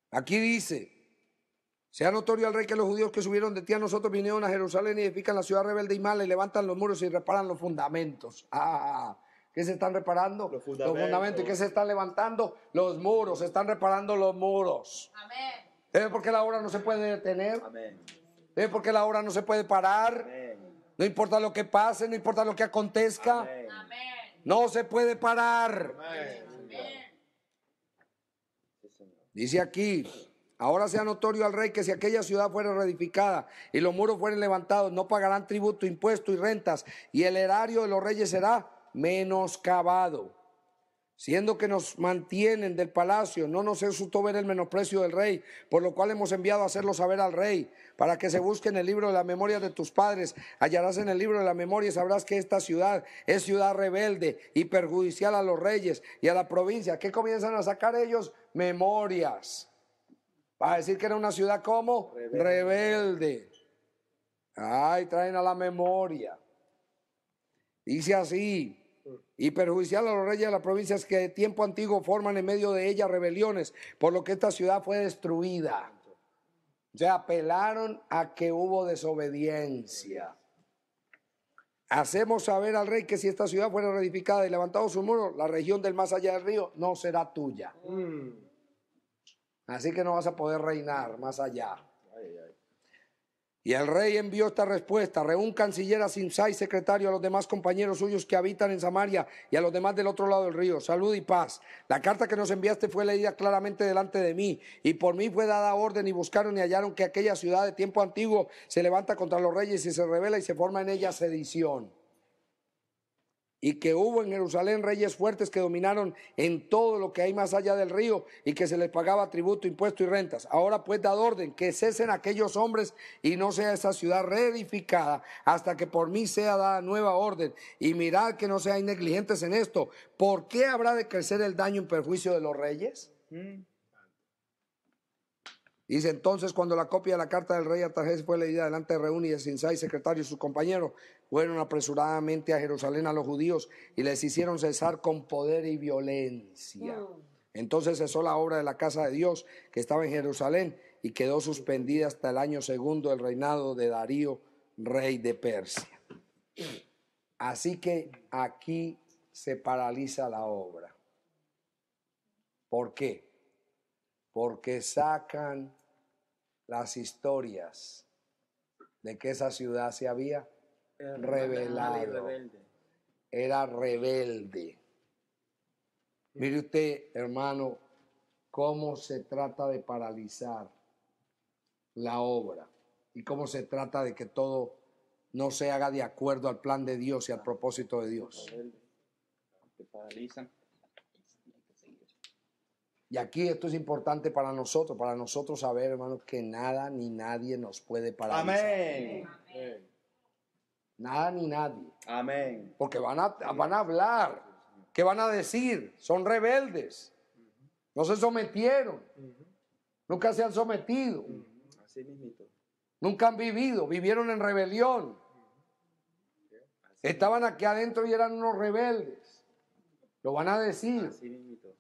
Aquí dice, sea notorio al rey que los judíos que subieron de ti a nosotros vinieron a Jerusalén y edifican la ciudad rebelde y mala y levantan los muros y reparan los fundamentos. ¿Qué se están reparando? Los fundamentos. ¿Y qué se están levantando? Los muros. Se están reparando los muros. Amén. ¿Ve por qué la obra no se puede detener? Amén. ¿Ve por qué la obra no se puede parar? Amén. No importa lo que pase, no importa lo que acontezca. Amén. Amén. No se puede parar. Amén. Amén. Sí, Señor. Dice aquí, ahora sea notorio al rey que si aquella ciudad fuera reedificada y los muros fueren levantados, no pagarán tributo, impuesto y rentas, y el erario de los reyes será menoscabado. Siendo que nos mantienen del palacio, no nos resultó ver el menosprecio del rey, por lo cual hemos enviado a hacerlo saber al rey, para que se busque en el libro de la memoria de tus padres. Hallarás en el libro de la memoria y sabrás que esta ciudad es ciudad rebelde y perjudicial a los reyes y a la provincia. ¿Qué comienzan a sacar ellos? Memorias. Para decir que era una ciudad como rebelde. Ay, traen a la memoria. Dice así. Y perjudicial a los reyes de las provincias que de tiempo antiguo forman en medio de ella rebeliones, por lo que esta ciudad fue destruida. O sea, apelaron a que hubo desobediencia. Hacemos saber al rey que si esta ciudad fuera reedificada y levantado su muro, la región del más allá del río no será tuya. Así que no vas a poder reinar más allá. Ay, ay. Y el rey envió esta respuesta: Rehum, canciller, a Simsai, secretario, a los demás compañeros suyos que habitan en Samaria y a los demás del otro lado del río. Salud y paz. La carta que nos enviaste fue leída claramente delante de mí, y por mí fue dada orden, y buscaron y hallaron que aquella ciudad de tiempo antiguo se levanta contra los reyes y se rebela y se forma en ella sedición. Y que hubo en Jerusalén reyes fuertes que dominaron en todo lo que hay más allá del río y que se les pagaba tributo, impuesto y rentas. Ahora pues dad orden que cesen aquellos hombres y no sea esa ciudad reedificada hasta que por mí sea dada nueva orden. Y mirad que no seáis negligentes en esto. ¿Por qué habrá de crecer el daño en perjuicio de los reyes? Dice entonces, cuando la copia de la carta del rey Artajerjes fue leída delante de Rehum y de Simsai, secretario, y sus compañeros, fueron apresuradamente a Jerusalén a los judíos y les hicieron cesar con poder y violencia. Entonces cesó la obra de la casa de Dios que estaba en Jerusalén y quedó suspendida hasta el año segundo del reinado de Darío, rey de Persia. Así que aquí se paraliza la obra. ¿Por qué? Porque sacan las historias de que esa ciudad se había rebelado. Rebelde. Era rebelde. Mire usted, hermano, cómo se trata de paralizar la obra y cómo se trata de que todo no se haga de acuerdo al plan de Dios y al propósito de Dios. Rebelde. Te paralizan. Y aquí esto es importante para nosotros saber, hermanos, que nada ni nadie nos puede paralizar. Amén. Nada ni nadie. Amén. Porque van a hablar. ¿Qué van a decir? Son rebeldes. No se sometieron. Nunca se han sometido. Así mismito. Nunca han vivido. Vivieron en rebelión. Estaban aquí adentro y eran unos rebeldes. Lo van a decir. Así mismito.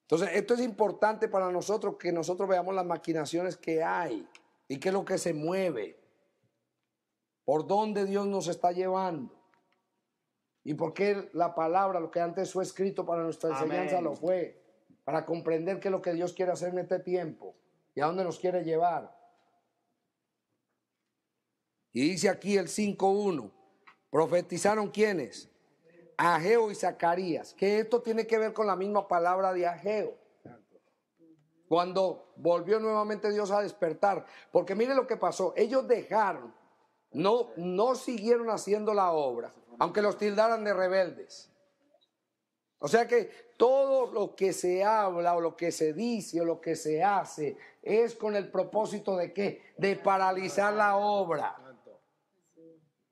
Entonces, esto es importante para nosotros, que nosotros veamos las maquinaciones que hay y qué es lo que se mueve, por dónde Dios nos está llevando y por qué la palabra, lo que antes fue escrito para nuestra enseñanza, Amén. lo fue, para comprender qué es lo que Dios quiere hacer en este tiempo y a dónde nos quiere llevar. Y dice aquí el 5:1, profetizaron ¿quiénes? Ageo y Zacarías, que esto tiene que ver con la misma palabra de Ageo, cuando volvió nuevamente Dios a despertar, porque mire lo que pasó, ellos dejaron, no siguieron haciendo la obra, aunque los tildaran de rebeldes. O sea que todo lo que se habla o lo que se dice o lo que se hace es con el propósito de ¿qué? De paralizar la obra.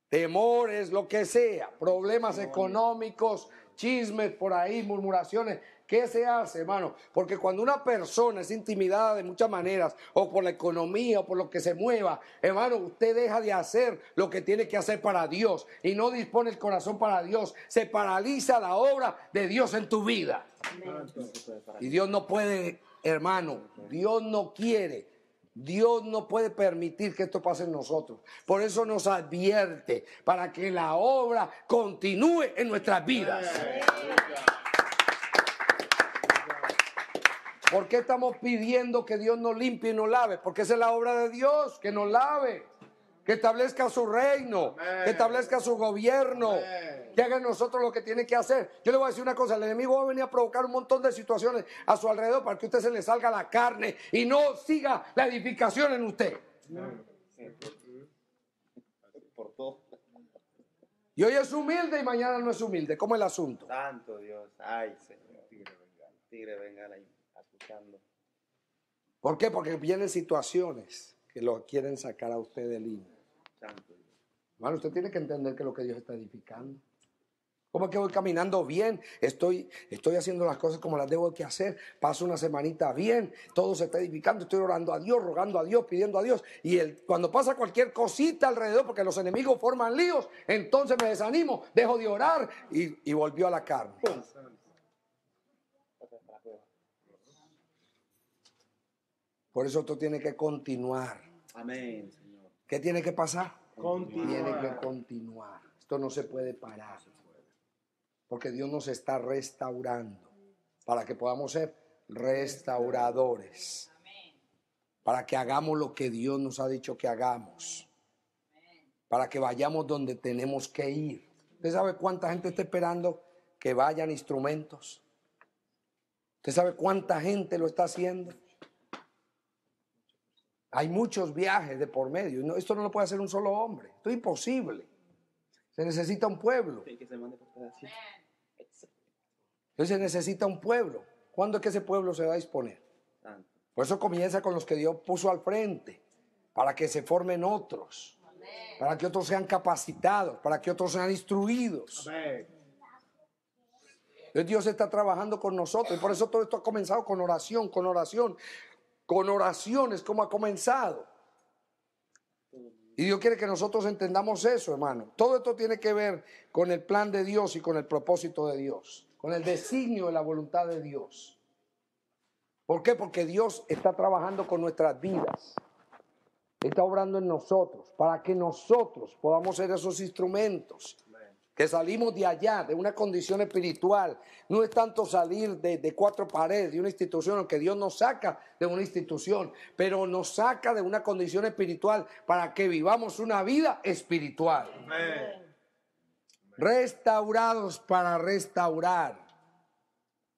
Temores, lo que sea, problemas económicos, chismes por ahí, murmuraciones. ¿Qué se hace, hermano? Porque cuando una persona es intimidada de muchas maneras, o por la economía, o por lo que se mueva, hermano, usted deja de hacer lo que tiene que hacer para Dios y no dispone el corazón para Dios. Se paraliza la obra de Dios en tu vida. Y Dios no puede, hermano, Dios no quiere. Dios no puede permitir que esto pase en nosotros. Por eso nos advierte, para que la obra continúe en nuestras vidas. ¿Por qué estamos pidiendo que Dios nos limpie y nos lave? Porque esa es la obra de Dios, que nos lave, que establezca su reino, que establezca su gobierno, que haga en nosotros lo que tiene que hacer. Yo le voy a decir una cosa, el enemigo va a venir a provocar un montón de situaciones a su alrededor para que usted se le salga la carne y no siga la edificación en usted. Por todo. Y hoy es humilde y mañana no es humilde. ¿Cómo es el asunto? Santo Dios. Ay, Señor. Tigre, venga ahí, escuchando. ¿Por qué? Porque vienen situaciones que lo quieren sacar a usted de línea. Santo Dios. Hermano, usted tiene que entender que es lo que Dios está edificando. ¿Cómo es que voy caminando bien? Estoy haciendo las cosas como las debo que hacer. Paso una semanita bien, todo se está edificando. Estoy orando a Dios, rogando a Dios, pidiendo a Dios. Y cuando pasa cualquier cosita alrededor, porque los enemigos forman líos, entonces me desanimo, dejo de orar y volvió a la carne. Por eso esto tiene que continuar. Amén, Señor. ¿Qué tiene que pasar? Continuar. Tiene que continuar. Esto no se puede parar. Porque Dios nos está restaurando para que podamos ser restauradores. Para que hagamos lo que Dios nos ha dicho que hagamos. Para que vayamos donde tenemos que ir. ¿Usted sabe cuánta gente está esperando que vayan instrumentos? ¿Usted sabe cuánta gente lo está haciendo? Hay muchos viajes de por medio. No, esto no lo puede hacer un solo hombre. Esto es imposible. Se necesita un pueblo. Sí, que se mande por pedacito. Entonces se necesita un pueblo. ¿Cuándo es que ese pueblo se va a disponer? Santo. Por eso comienza con los que Dios puso al frente, para que se formen otros, para que otros sean capacitados, para que otros sean instruidos. Amén. Entonces Dios está trabajando con nosotros y por eso todo esto ha comenzado con oración, con oración. Con oraciones como ha comenzado. Y Dios quiere que nosotros entendamos eso, hermano. Todo esto tiene que ver con el plan de Dios y con el propósito de Dios, con el designio de la voluntad de Dios. ¿Por qué? Porque Dios está trabajando con nuestras vidas. Está obrando en nosotros para que nosotros podamos ser esos instrumentos. Que salimos de allá, de una condición espiritual. No es tanto salir de cuatro paredes, de una institución, aunque Dios nos saca de una institución, pero nos saca de una condición espiritual para que vivamos una vida espiritual. Amén. Restaurados para restaurar.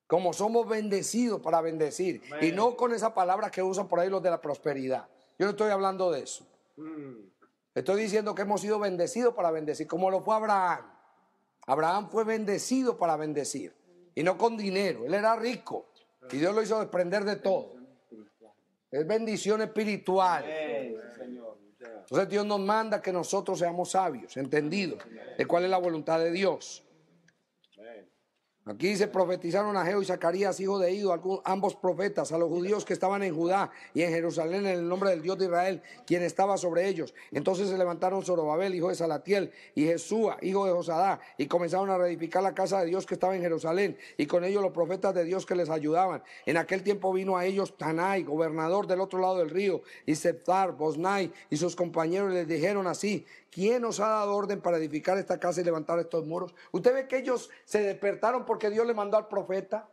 Como somos bendecidos para bendecir. Amén. Y no con esa palabra que usan por ahí los de la prosperidad. Yo no estoy hablando de eso. Estoy diciendo que hemos sido bendecidos para bendecir, como lo fue Abraham. Abraham fue bendecido para bendecir. Y no con dinero. Él era rico. Y Dios lo hizo desprender de todo. Es bendición espiritual. Señor. Entonces Dios nos manda que nosotros seamos sabios, entendidos de cuál es la voluntad de Dios. Aquí dice, profetizaron Ageo y Zacarías, hijo de Ido, ambos profetas, a los judíos que estaban en Judá y en Jerusalén en el nombre del Dios de Israel, quien estaba sobre ellos. Entonces se levantaron Zorobabel, hijo de Salatiel, y Jesúa, hijo de Josadá, y comenzaron a reedificar la casa de Dios que estaba en Jerusalén, y con ellos los profetas de Dios que les ayudaban. En aquel tiempo vino a ellos Tanai, gobernador del otro lado del río, y Septar, Bosnai, y sus compañeros les dijeron así: ¿quién os ha dado orden para edificar esta casa y levantar estos muros? Usted ve que ellos se despertaron porque Dios le mandó al profeta.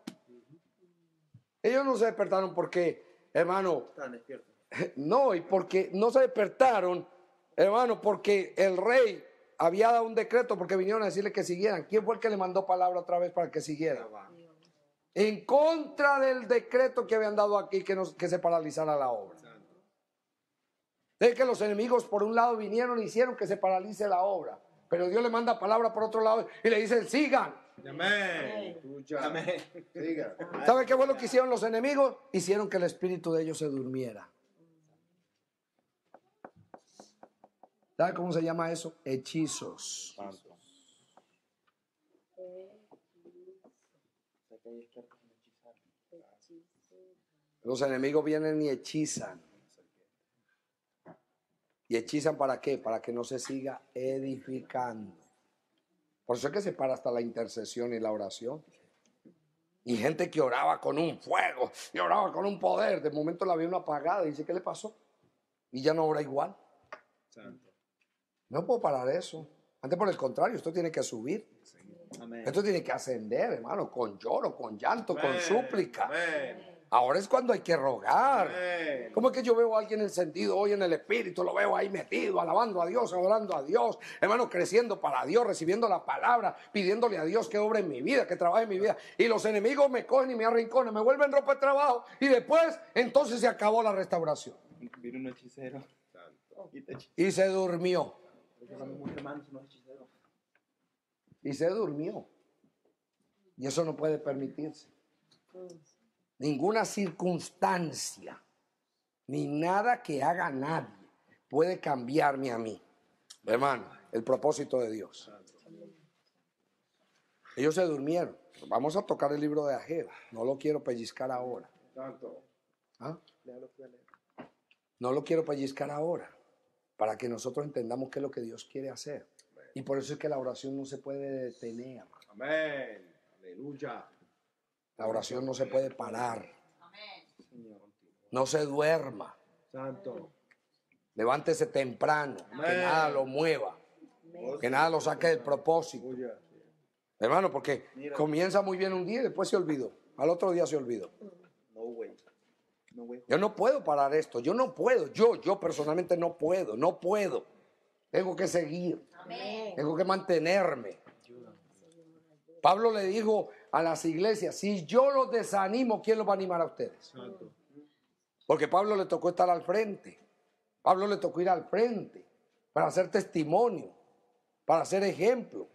Ellos no se despertaron porque, hermano, Están despiertos. no, y porque no se despertaron, hermano, porque el rey había dado un decreto, porque vinieron a decirle que siguieran. ¿Quién fue el que le mandó palabra otra vez para que siguieran? En contra del decreto que habían dado aquí, que se paralizara la obra. Es que los enemigos por un lado vinieron y hicieron que se paralice la obra, pero Dios le manda palabra por otro lado y le dicen: sigan. Amén. Amén. Siga. ¿Sabe qué fue lo que hicieron los enemigos? Hicieron que el espíritu de ellos se durmiera. ¿Sabe cómo se llama eso? Hechizos. Los enemigos vienen y hechizan. ¿Y hechizan para qué? Para que no se siga edificando. Por eso es que se para hasta la intercesión y la oración. Y gente que oraba con un fuego, y oraba con un poder, de momento la vio apagada y dice: ¿qué le pasó? Y ya no ora igual. Santo. No puedo parar eso. Antes, por el contrario, esto tiene que subir. Amén. Esto tiene que ascender, hermano, con lloro, con llanto, con súplica. Amén. Ahora es cuando hay que rogar. Amén. ¿Cómo es que yo veo a alguien encendido hoy en el espíritu? Lo veo ahí metido, alabando a Dios, adorando a Dios, hermano, creciendo para Dios, recibiendo la palabra, pidiéndole a Dios que obre en mi vida, que trabaje en mi vida. Y los enemigos me cogen y me arrinconan, me vuelven ropa de trabajo. Y después, entonces se acabó la restauración. Vino un hechicero. Santo. Y se durmió. Somos hermanos, unos hechiceros. Y se durmió. Y eso no puede permitirse. Ninguna circunstancia, ni nada que haga nadie puede cambiarme a mí. Hermano, el propósito de Dios. Ellos se durmieron. Vamos a tocar el libro de Ageo. No lo quiero pellizcar ahora. Santo. ¿Ah? Léalo tú, léalo. No lo quiero pellizcar ahora. Para que nosotros entendamos qué es lo que Dios quiere hacer. Y por eso es que la oración no se puede detener. Amén. Aleluya. La oración no se puede parar. Señor. No se duerma. Santo. Levántese temprano. Que Amén. nada lo mueva. Que nada lo saque del propósito. Aleluya. Hermano, porque comienza muy bien un día y después se olvidó. Al otro día se olvidó. No way. No way. Yo no puedo parar esto. Yo no puedo. Yo personalmente no puedo. No puedo. Tengo que seguir. Tengo que mantenerme. Pablo le dijo a las iglesias: si yo los desanimo, ¿quién los va a animar a ustedes? Santo. Porque Pablo le tocó estar al frente. Pablo le tocó ir al frente para hacer testimonio, para hacer ejemplo.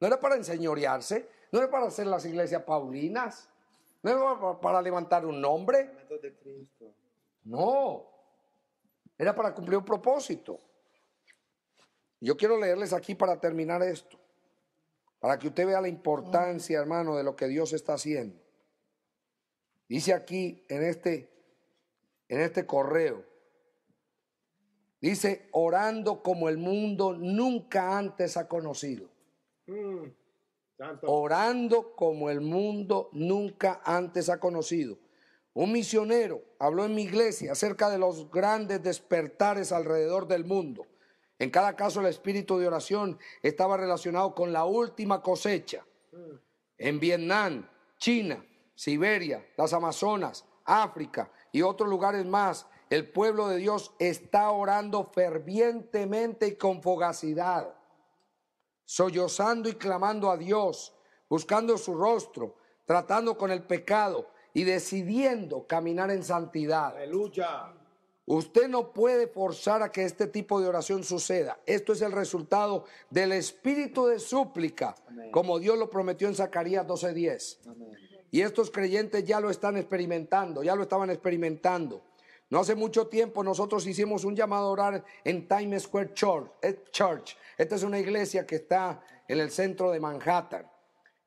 No era para enseñorearse, no era para hacer las iglesias paulinas, no era para levantar un nombre. Fundamentos de Cristo. No, era para cumplir un propósito. Yo quiero leerles aquí para terminar esto, para que usted vea la importancia, hermano, de lo que Dios está haciendo. Dice aquí en este correo, dice: orando como el mundo nunca antes ha conocido. Santo. Orando como el mundo nunca antes ha conocido. Un misionero habló en mi iglesia acerca de los grandes despertares alrededor del mundo. En cada caso, el espíritu de oración estaba relacionado con la última cosecha. En Vietnam, China, Siberia, las Amazonas, África y otros lugares más, el pueblo de Dios está orando fervientemente y con fugacidad, sollozando y clamando a Dios, buscando su rostro, tratando con el pecado y decidiendo caminar en santidad. Aleluya. Usted no puede forzar a que este tipo de oración suceda. Esto es el resultado del espíritu de súplica, Amén. como Dios lo prometió en Zacarías 12:10. Amén. Y estos creyentes ya lo están experimentando, ya lo estaban experimentando. No hace mucho tiempo nosotros hicimos un llamado a orar en Times Square Church. Esta es una iglesia que está en el centro de Manhattan.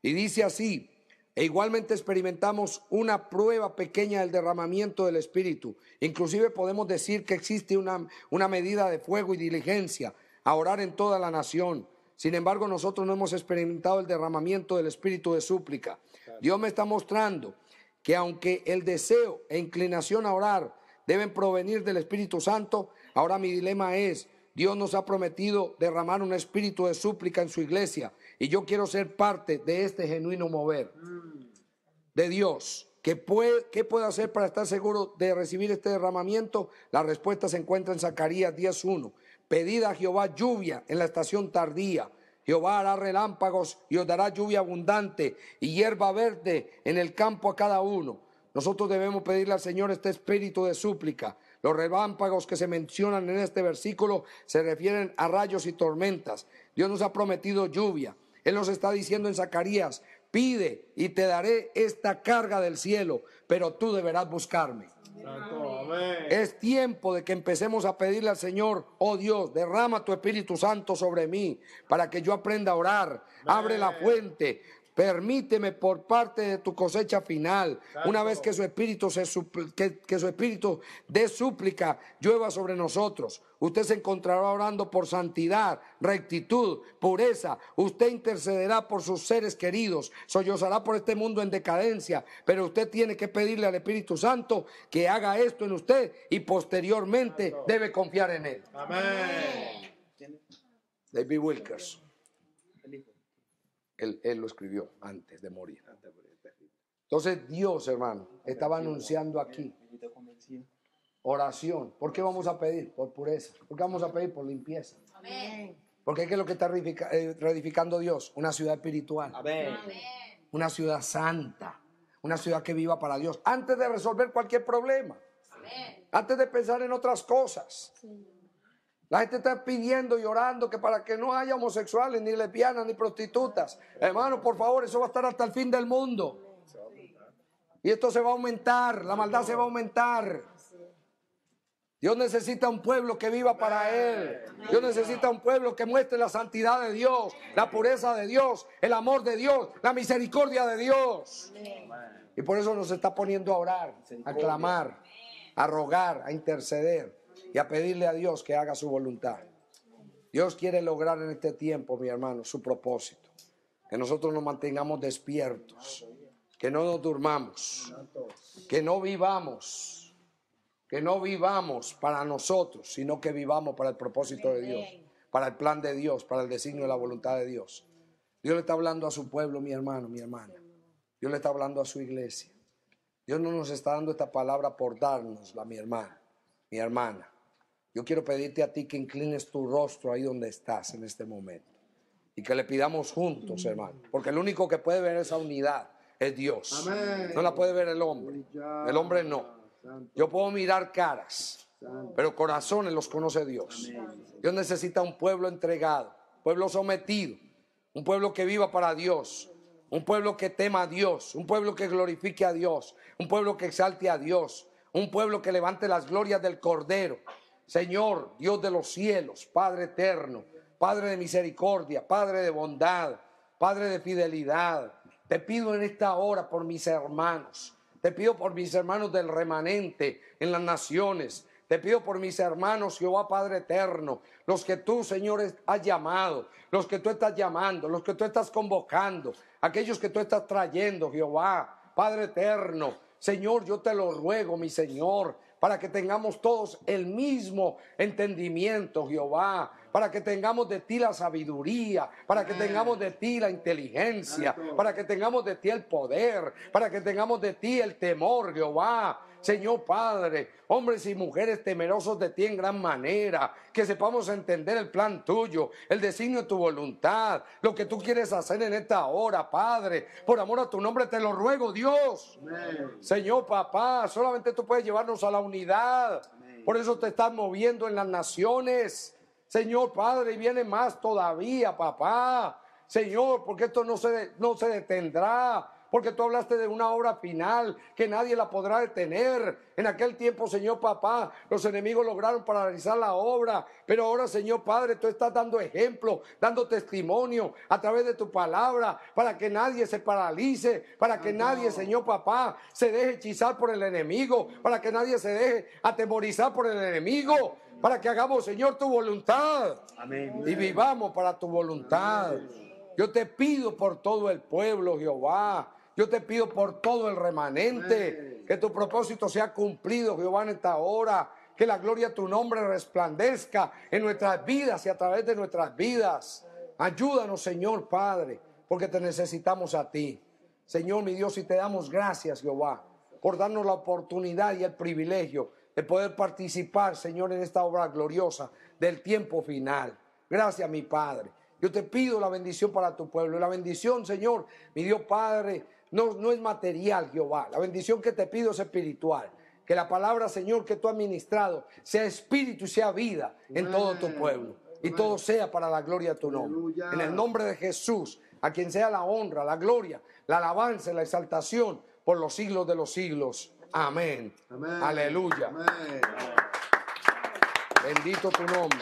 Y dice así: e igualmente experimentamos una prueba pequeña del derramamiento del Espíritu. Inclusive podemos decir que existe una medida de fuego y diligencia a orar en toda la nación. Sin embargo, nosotros no hemos experimentado el derramamiento del Espíritu de súplica. Dios me está mostrando que aunque el deseo e inclinación a orar deben provenir del Espíritu Santo, ahora mi dilema es: Dios nos ha prometido derramar un espíritu de súplica en su iglesia, y yo quiero ser parte de este genuino mover de Dios. ¿Qué puedo hacer para estar seguro de recibir este derramamiento? La respuesta se encuentra en Zacarías 10:1. Pedid a Jehová lluvia en la estación tardía. Jehová hará relámpagos y os dará lluvia abundante y hierba verde en el campo a cada uno. Nosotros debemos pedirle al Señor este espíritu de súplica. Los relámpagos que se mencionan en este versículo se refieren a rayos y tormentas. Dios nos ha prometido lluvia. Él nos está diciendo en Zacarías: pide y te daré esta carga del cielo, pero tú deberás buscarme. Santo, amén. Es tiempo de que empecemos a pedirle al Señor: oh Dios, derrama tu Espíritu Santo sobre mí para que yo aprenda a orar. Abre la fuente. Permíteme por parte de tu cosecha final, una vez que su espíritu que su espíritu de súplica llueva sobre nosotros. Usted se encontrará orando por santidad, rectitud, pureza. Usted intercederá por sus seres queridos, sollozará por este mundo en decadencia, pero usted tiene que pedirle al Espíritu Santo que haga esto en usted y posteriormente debe confiar en él. Amén. David Wilkers, El hijo. él lo escribió antes de morir. Entonces Dios, hermano, estaba anunciando aquí Bendito convencido. oración. ¿Por qué vamos a pedir? Por pureza. ¿Por qué vamos a pedir? Por limpieza. Amén. Porque ¿qué es lo que está reedificando Dios? Una ciudad espiritual, Amén. una ciudad santa, una ciudad que viva para Dios. Antes de resolver cualquier problema, Amén. antes de pensar en otras cosas. La gente está pidiendo y orando que para que no haya homosexuales, ni lesbianas, ni prostitutas. Hermano, por favor, eso va a estar hasta el fin del mundo. Y esto se va a aumentar, la maldad se va a aumentar. Dios necesita un pueblo que viva para Él. Dios necesita un pueblo que muestre la santidad de Dios, la pureza de Dios, el amor de Dios, la misericordia de Dios. Y por eso nos está poniendo a orar, a clamar, a rogar, a interceder y a pedirle a Dios que haga su voluntad. Dios quiere lograr en este tiempo, mi hermano, su propósito. Que nosotros nos mantengamos despiertos, que no nos durmamos, que no vivamos para nosotros, sino que vivamos para el propósito de Dios, para el plan de Dios, para el designio y la voluntad de Dios. Dios le está hablando a su pueblo, mi hermano, mi hermana. Dios le está hablando a su iglesia. Dios no nos está dando esta palabra por dárnosla, mi hermano, mi hermana. Yo quiero pedirte a ti que inclines tu rostro ahí donde estás en este momento y que le pidamos juntos, hermano, porque el único que puede ver esa unidad es Dios. Amén. No la puede ver el hombre no. Yo puedo mirar caras, pero corazones los conoce Dios. Dios necesita un pueblo entregado, pueblo sometido, un pueblo que viva para Dios, un pueblo que tema a Dios, un pueblo que glorifique a Dios, un pueblo que exalte a Dios, un pueblo que levante las glorias del Cordero. Señor, Dios de los cielos, Padre eterno, Padre de misericordia, Padre de bondad, Padre de fidelidad, te pido en esta hora por mis hermanos, te pido por mis hermanos del remanente en las naciones, te pido por mis hermanos, Jehová Padre eterno, los que tú, Señor, has llamado, los que tú estás llamando, los que tú estás convocando, aquellos que tú estás trayendo, Jehová Padre eterno. Señor, yo te lo ruego, mi Señor, para que tengamos todos el mismo entendimiento, Jehová, para que tengamos de ti la sabiduría, para que tengamos de ti la inteligencia, para que tengamos de ti el poder, para que tengamos de ti el temor, Jehová. Señor Padre, hombres y mujeres temerosos de ti en gran manera, que sepamos entender el plan tuyo, el designio de tu voluntad, lo que tú quieres hacer en esta hora, Padre. Por amor a tu nombre te lo ruego, Dios. Amén. Señor Papá, solamente tú puedes llevarnos a la unidad. Por eso te estás moviendo en las naciones, Señor Padre, y viene más todavía, papá. Señor, porque esto no se detendrá. Porque tú hablaste de una obra final que nadie la podrá detener. En aquel tiempo, Señor papá, los enemigos lograron paralizar la obra. Pero ahora, Señor Padre, tú estás dando ejemplo, dando testimonio a través de tu palabra para que nadie se paralice, para que nadie, Señor papá, se deje hechizar por el enemigo, para que nadie se deje atemorizar por el enemigo, para que hagamos, Señor, tu voluntad. Amén. Y vivamos para tu voluntad. Yo te pido por todo el pueblo, Jehová. Yo te pido por todo el remanente, que tu propósito sea cumplido, Jehová, en esta hora. Que la gloria de tu nombre resplandezca en nuestras vidas y a través de nuestras vidas. Ayúdanos, Señor Padre, porque te necesitamos a ti. Señor, mi Dios, y te damos gracias, Jehová, por darnos la oportunidad y el privilegio de poder participar, Señor, en esta obra gloriosa del tiempo final. Gracias, mi Padre. Yo te pido la bendición para tu pueblo. Y la bendición, Señor, mi Dios Padre, no es material, Jehová. La bendición que te pido es espiritual. Que la palabra, Señor, que tú has ministrado sea espíritu y sea vida en todo tu pueblo. Y todo sea para la gloria de tu nombre. En el nombre de Jesús, a quien sea la honra, la gloria, la alabanza y la exaltación por los siglos de los siglos. Amén. Amén. Aleluya. Amén. Bendito tu nombre.